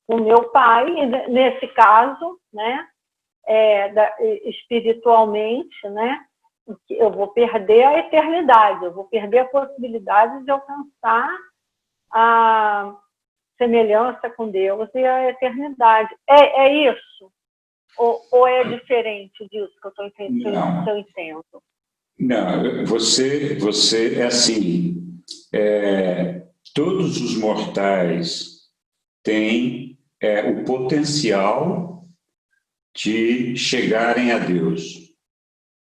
com meu pai, nesse caso, né, espiritualmente, né, eu vou perder a eternidade, eu vou perder a possibilidade de alcançar a semelhança com Deus e a eternidade. É isso? Ou é diferente disso que eu entendo? Não, você é assim, todos os mortais têm o potencial de chegarem a Deus.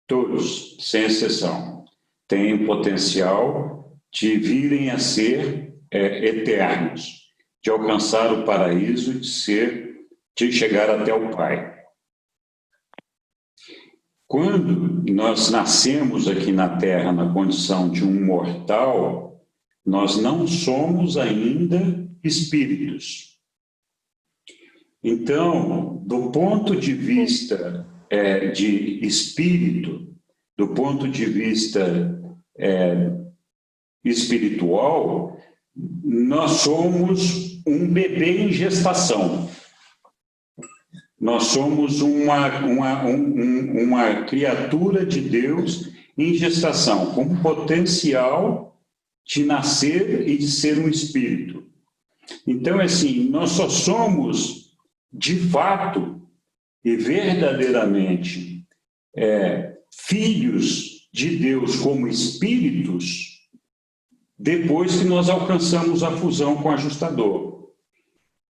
Todos, sem exceção, têm o potencial de virem a ser eternos, de alcançar o paraíso, de chegar até o Pai. Quando nós nascemos aqui na Terra na condição de um mortal, nós não somos ainda espíritos. Então, do ponto de vista de espírito, do ponto de vista espiritual, nós somos um bebê em gestação. Nós somos uma criatura de Deus em gestação, com potencial de nascer e de ser um espírito. Então, assim, nós só somos, de fato e verdadeiramente, filhos de Deus como espíritos, depois que nós alcançamos a fusão com o ajustador.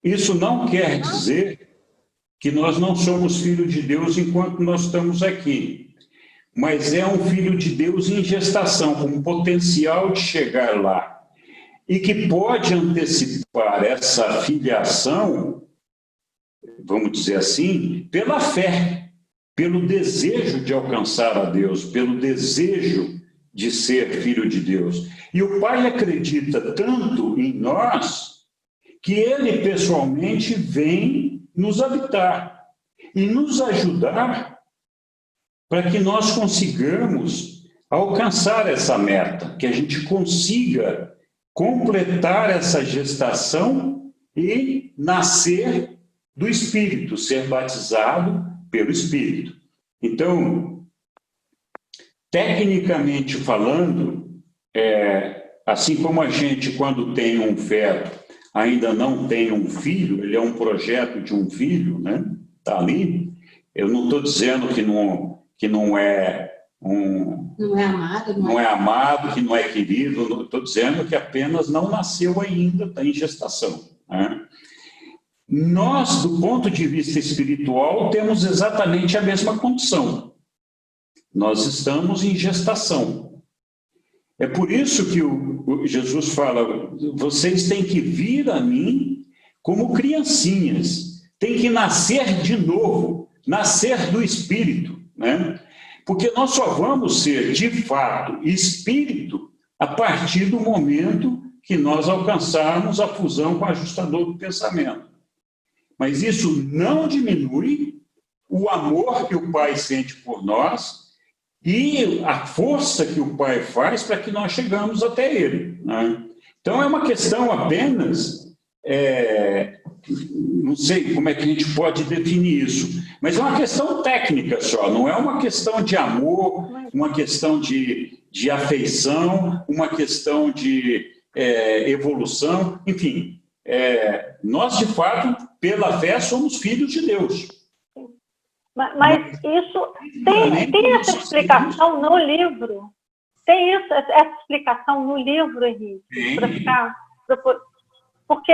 Isso não quer dizer que nós não somos filhos de Deus enquanto nós estamos aqui, mas é um filho de Deus em gestação, com potencial de chegar lá, e que pode antecipar essa filiação, vamos dizer assim, pela fé, pelo desejo de alcançar a Deus, pelo desejo de ser filho de Deus. E o Pai acredita tanto em nós que Ele pessoalmente vem nos habitar e nos ajudar para que nós consigamos alcançar essa meta, que a gente consiga completar essa gestação e nascer do Espírito, ser batizado pelo Espírito. Então, tecnicamente falando, assim como a gente, quando tem um feto, ainda não tem um filho, ele é um projeto de um filho, né? Está ali. Eu não estou dizendo que não é amado, não é amado, que não é querido. Estou dizendo que apenas não nasceu ainda, está em gestação, né? Nós, do ponto de vista espiritual, temos exatamente a mesma condição. Nós estamos em gestação. É por isso que Jesus fala, vocês têm que vir a mim como criancinhas, têm que nascer de novo, nascer do Espírito, né? Porque nós só vamos ser, de fato, espírito a partir do momento que nós alcançarmos a fusão com o ajustador do pensamento. Mas isso não diminui o amor que o Pai sente por nós e a força que o Pai faz para que nós chegamos até Ele, né? Então, é uma questão apenas, não sei como é que a gente pode definir isso, mas é uma questão técnica só, não é uma questão de amor, uma questão de afeição, uma questão de evolução, enfim. Nós, de fato, pela fé, somos filhos de Deus. Mas isso tem essa explicação no livro? Tem essa explicação no livro, Henrique? Porque,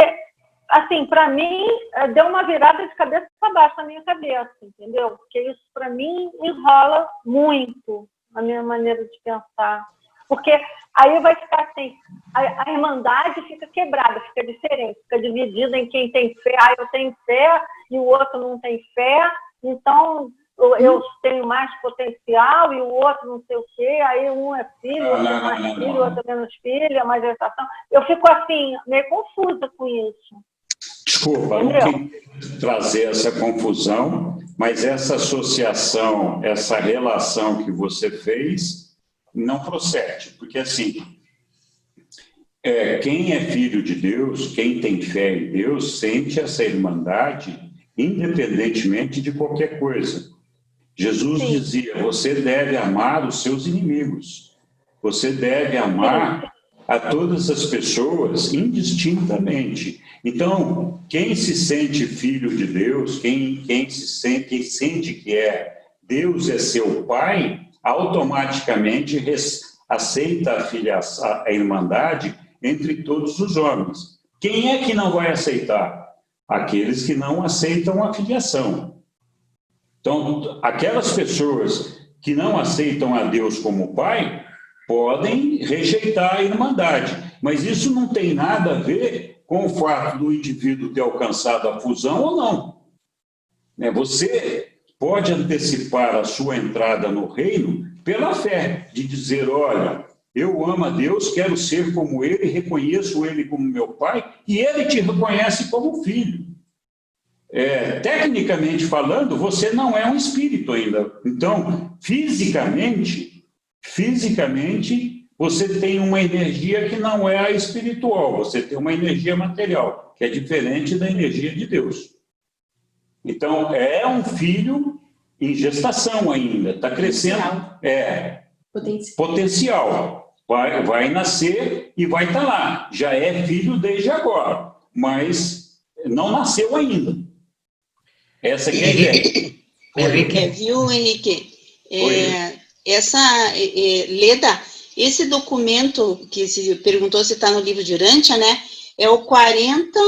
assim, para mim, deu uma virada de cabeça para baixo na minha cabeça, entendeu? Porque isso, para mim, enrola muito a minha maneira de pensar. Porque aí vai ficar assim, a irmandade fica quebrada, fica diferente, fica dividida em quem tem fé, eu tenho fé e o outro não tem fé, então eu tenho mais potencial e o outro não sei o quê, aí um é filho, outro é mais filho, outro é menos filho, é mais gestação. Eu fico assim, meio confusa com isso. Desculpa, não queria trazer essa confusão, mas essa associação, essa relação que você fez, não procede, porque assim, quem é filho de Deus, quem tem fé em Deus, sente essa irmandade independentemente de qualquer coisa. Jesus dizia, você deve amar os seus inimigos, você deve amar a todas as pessoas indistintamente. Então, quem se sente filho de Deus, quem sente que Deus é seu Pai, automaticamente aceita a irmandade entre todos os homens. Quem é que não vai aceitar? Aqueles que não aceitam a filiação. Então, aquelas pessoas que não aceitam a Deus como Pai, podem rejeitar a irmandade, mas isso não tem nada a ver com o fato do indivíduo ter alcançado a fusão ou não. Você pode antecipar a sua entrada no reino pela fé, de dizer, olha, eu amo a Deus, quero ser como Ele, reconheço Ele como meu Pai, e Ele te reconhece como filho. Tecnicamente falando, você não é um espírito ainda. Então, fisicamente, você tem uma energia que não é a espiritual, você tem uma energia material, que é diferente da energia de Deus. Então, é um filho em gestação ainda, está crescendo. Potencial. Vai nascer e vai estar lá. Já é filho desde agora, mas não nasceu ainda. Essa que é a ideia. Henrique. Viu, Henrique? Leda, esse documento que se perguntou se está no livro de Urântia, né? É o 40,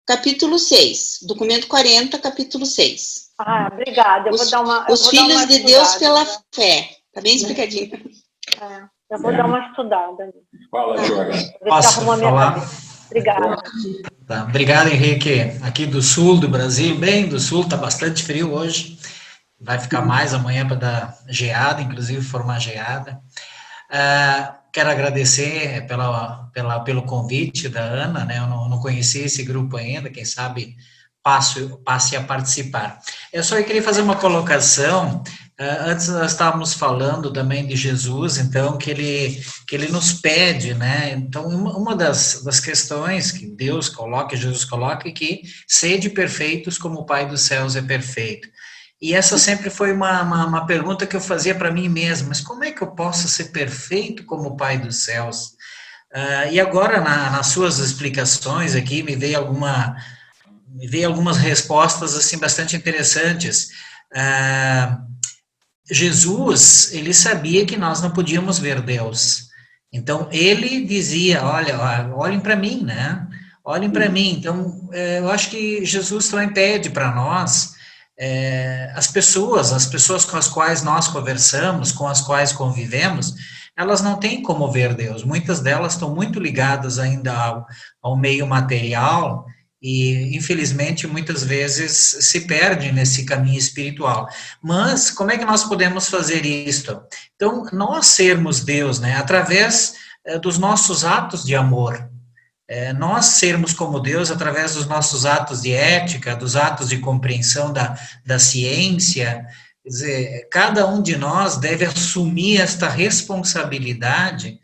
capítulo 6. Documento 40, capítulo 6. Ah, obrigada. Eu vou dar uma. Os filhos de Deus pela fé. Está bem explicadinho. Eu vou dar uma estudada. Fala, Jorge. Posso falar? Obrigada. Tá, obrigado, Henrique. Aqui do sul do Brasil, bem do sul, está bastante frio hoje. Vai ficar mais amanhã para dar geada, inclusive formar geada. Quero agradecer pelo convite da Ana, né? Eu não conheci esse grupo ainda, quem sabe passe a participar. Eu só queria fazer uma colocação. Antes nós estávamos falando também de Jesus, então, que ele nos pede, né? Então, uma das questões que Deus coloca, que Jesus coloca, é que sede perfeitos como o Pai dos céus é perfeito. E essa sempre foi uma pergunta que eu fazia para mim mesmo, mas como é que eu posso ser perfeito como o Pai dos céus? E agora, nas suas explicações aqui, me veio algumas respostas, assim, bastante interessantes. Jesus, ele sabia que nós não podíamos ver Deus. Então, ele dizia, olhem para mim, né? Olhem para mim. Então, eu acho que Jesus também pede para nós, as pessoas com as quais nós conversamos, com as quais convivemos, elas não têm como ver Deus. Muitas delas estão muito ligadas ainda ao meio material, e, infelizmente, muitas vezes se perde nesse caminho espiritual. Mas, como é que nós podemos fazer isto? Então, nós sermos Deus, né, através dos nossos atos de amor. Nós sermos como Deus através dos nossos atos de ética, dos atos de compreensão da ciência. Quer dizer, cada um de nós deve assumir esta responsabilidade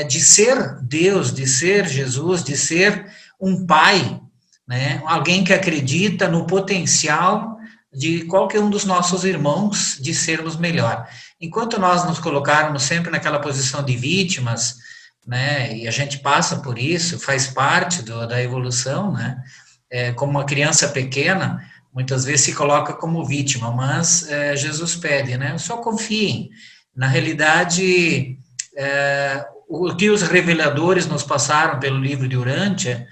de ser Deus, de ser Jesus, de ser um pai, né? Alguém que acredita no potencial de qualquer um dos nossos irmãos de sermos melhor. Enquanto nós nos colocarmos sempre naquela posição de vítimas, né, e a gente passa por isso, faz parte da evolução, né, como uma criança pequena, muitas vezes se coloca como vítima, mas Jesus pede, né, só confiem. Na realidade, o que os reveladores nos passaram pelo livro de Urântia,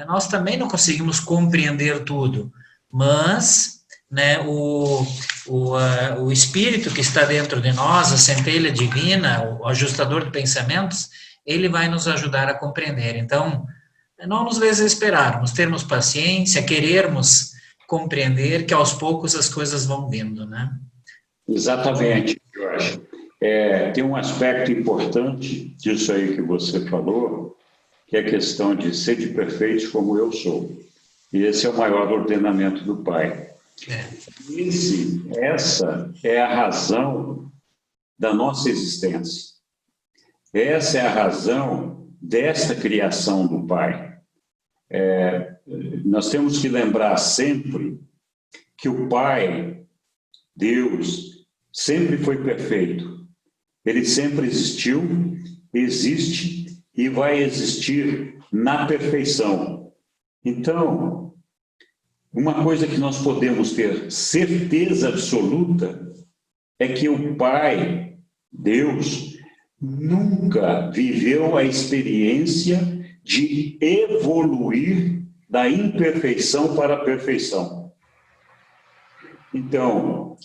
nós também não conseguimos compreender tudo, mas, né, o Espírito que está dentro de nós, a centelha divina, o ajustador de pensamentos, ele vai nos ajudar a compreender. Então, não nos desesperarmos, termos paciência, querermos compreender que aos poucos as coisas vão vindo, né? Exatamente, Jorge. Tem um aspecto importante disso aí que você falou, que é a questão de ser de perfeitos como eu sou. E esse é o maior ordenamento do Pai. Essa é a razão da nossa existência. Essa é a razão desta criação do Pai. Nós temos que lembrar sempre que o Pai, Deus, sempre foi perfeito. Ele sempre existiu, existe e vai existir na perfeição. Então, uma coisa que nós podemos ter certeza absoluta é que o Pai, Deus, nunca viveu a experiência de evoluir da imperfeição para a perfeição. Então,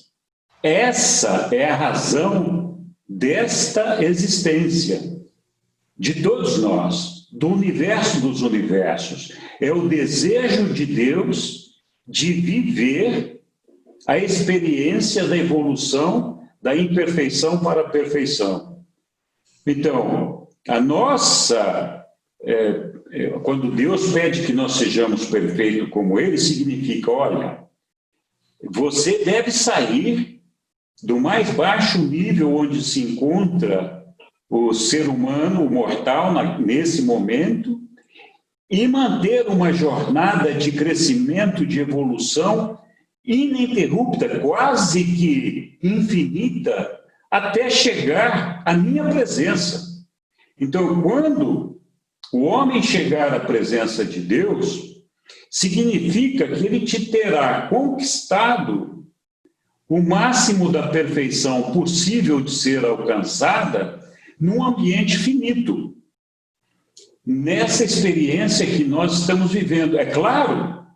essa é a razão desta existência de todos nós, do universo dos universos. É o desejo de Deus de viver a experiência da evolução da imperfeição para a perfeição. Então, a nossa... quando Deus pede que nós sejamos perfeitos como Ele, significa, olha, você deve sair do mais baixo nível onde se encontra o ser humano, o mortal, nesse momento, e manter uma jornada de crescimento, de evolução, ininterrupta, quase que infinita, até chegar à minha presença. Então, quando o homem chegar à presença de Deus, significa que ele te terá conquistado o máximo da perfeição possível de ser alcançada num ambiente finito. Nessa experiência que nós estamos vivendo. É claro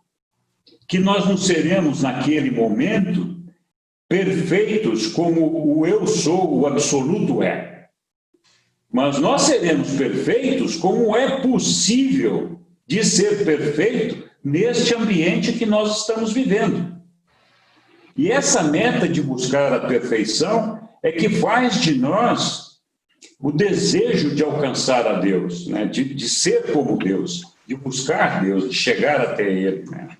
que nós não seremos, naquele momento, perfeitos como o eu sou, o absoluto é. Mas nós seremos perfeitos como é possível de ser perfeito neste ambiente que nós estamos vivendo. E essa meta de buscar a perfeição é que faz de nós o desejo de alcançar a Deus, né? de ser como Deus, de buscar Deus, de chegar até Ele. Né?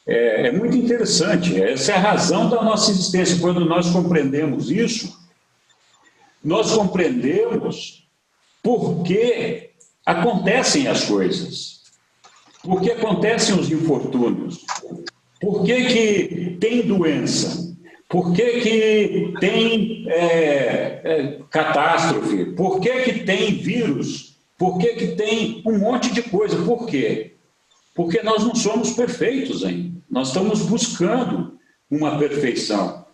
É muito interessante, essa é a razão da nossa existência. Quando nós compreendemos isso, nós compreendemos por que acontecem as coisas, por que acontecem os infortúnios, por que tem doença, por que tem catástrofe, por que tem vírus, por que tem um monte de coisa. Por quê? Porque nós não somos perfeitos ainda. Nós estamos buscando uma perfeição.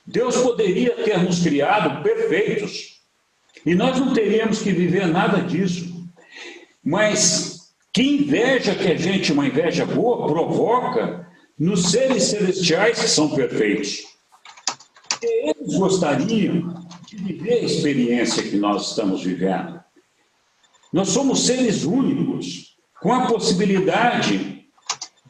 Deus poderia ter nos criado perfeitos e nós não teríamos que viver nada disso. Mas que inveja que a gente, uma inveja boa, provoca nos seres celestiais que são perfeitos. Porque eles gostariam de viver a experiência que nós estamos vivendo. Nós somos seres únicos, com a possibilidade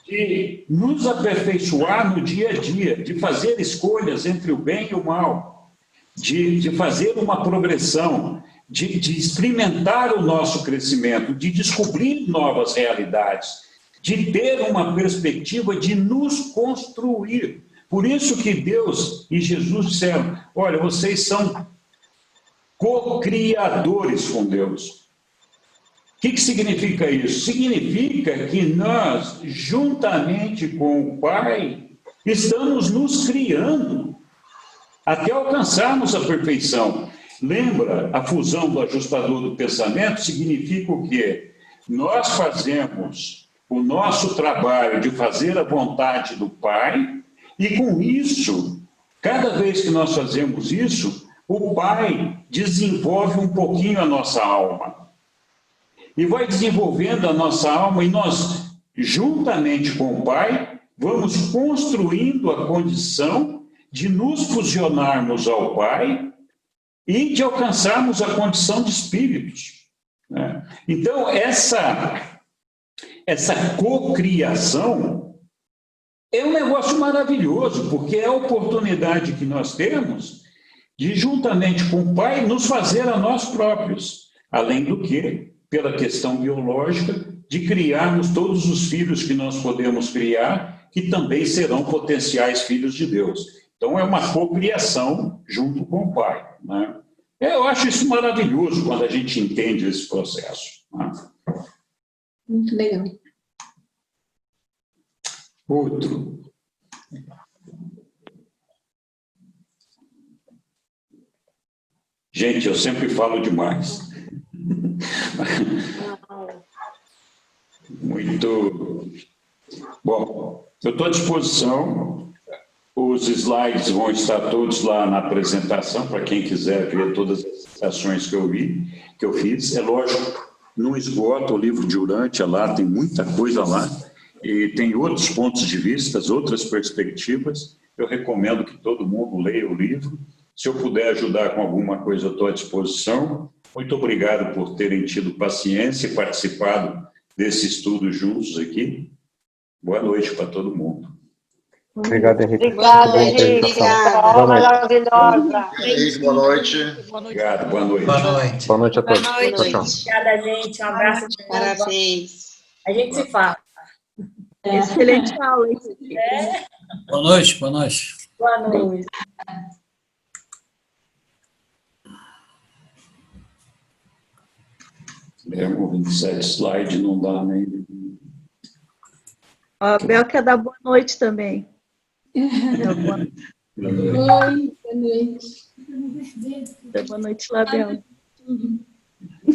de nos aperfeiçoar no dia a dia, de fazer escolhas entre o bem e o mal, de fazer uma progressão, de experimentar o nosso crescimento, de descobrir novas realidades, de ter uma perspectiva de nos construir. Por isso que Deus e Jesus disseram, olha, vocês são co-criadores com Deus. O que significa isso? Significa que nós, juntamente com o Pai, estamos nos criando até alcançarmos a perfeição. Lembra, a fusão do ajustador do pensamento significa o quê? Nós fazemos o nosso trabalho de fazer a vontade do Pai e, com isso, cada vez que nós fazemos isso, o Pai desenvolve um pouquinho a nossa alma. E vai desenvolvendo a nossa alma e nós, juntamente com o Pai, vamos construindo a condição de nos fusionarmos ao Pai e de alcançarmos a condição de espíritos. Né? Então, essa cocriação é um negócio maravilhoso, porque é a oportunidade que nós temos de, juntamente com o Pai, nos fazer a nós próprios. Além do que, pela questão biológica, de criarmos todos os filhos que nós podemos criar, que também serão potenciais filhos de Deus. Então, é uma cocriação junto com o Pai. Né? Eu acho isso maravilhoso quando a gente entende esse processo. Né? Muito legal. Outro. Gente, eu sempre falo demais. Muito bom. Eu estou à disposição. Os slides vão estar todos lá na apresentação para quem quiser ver todas as ações que eu fiz. É lógico, não esgota o livro de Urântia lá, tem muita coisa lá e tem outros pontos de vista, outras perspectivas. Eu recomendo que todo mundo leia o livro. Se eu puder ajudar com alguma coisa, eu estou à disposição. Muito obrigado por terem tido paciência e participado desse estudo juntos aqui. Boa noite para todo mundo. Obrigado, Henrique. Obrigada, Henrique. Maravilhosa. Boa noite. Obrigado, boa noite. Boa noite. Boa noite a todos. Boa noite. Tchau, tchau. Obrigada, gente. Um abraço. Parabéns. A gente se fala. Excelente aula, hein? Boa noite, boa noite. Boa noite. Mesmo 27 slides não dá nem... A Bel quer dar boa noite também. Oi, boa noite. Boa noite, Label.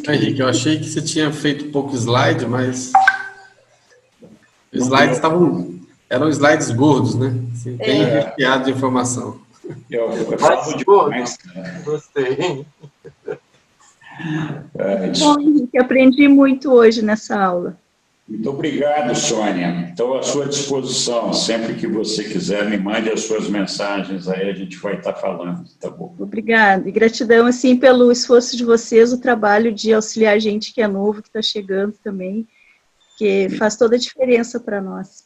Henrique, eu achei que você tinha feito pouco slide, mas os slides eram slides gordos, né? Assim, bem recheado de informação. Eu falo demais, cara. Gostei. Bom, Henrique, aprendi muito hoje nessa aula. Muito obrigado, Sônia. Estou à sua disposição. Sempre que você quiser, me mande as suas mensagens, aí a gente vai estar falando, tá bom? Obrigada. E gratidão, assim, pelo esforço de vocês, o trabalho de auxiliar gente que é novo, que está chegando também, que faz toda a diferença para nós.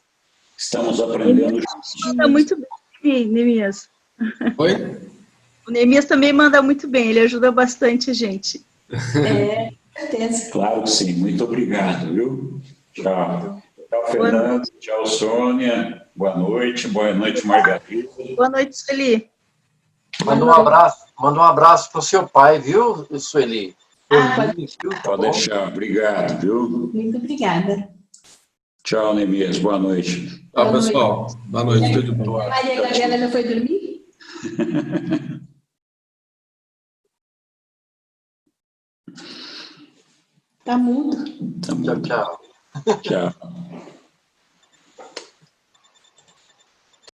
Estamos aprendendo. Manda muito bem, Neemias. Oi? O Neemias também manda muito bem, ele ajuda bastante a gente. Certeza. Claro que sim. Muito obrigado, viu? Tchau. Tchau, Fernando. Tchau, Sônia. Boa noite, Margarida. Boa noite, Sueli. Manda um abraço para o seu pai, viu, Sueli? Pode deixar. Obrigado, viu? Muito obrigada. Tchau, Neemias. Boa noite. Tchau, pessoal. Boa noite, tudo bom. Maria Gabriela já foi dormir? Tá mudo. Tchau, tchau. Tchau.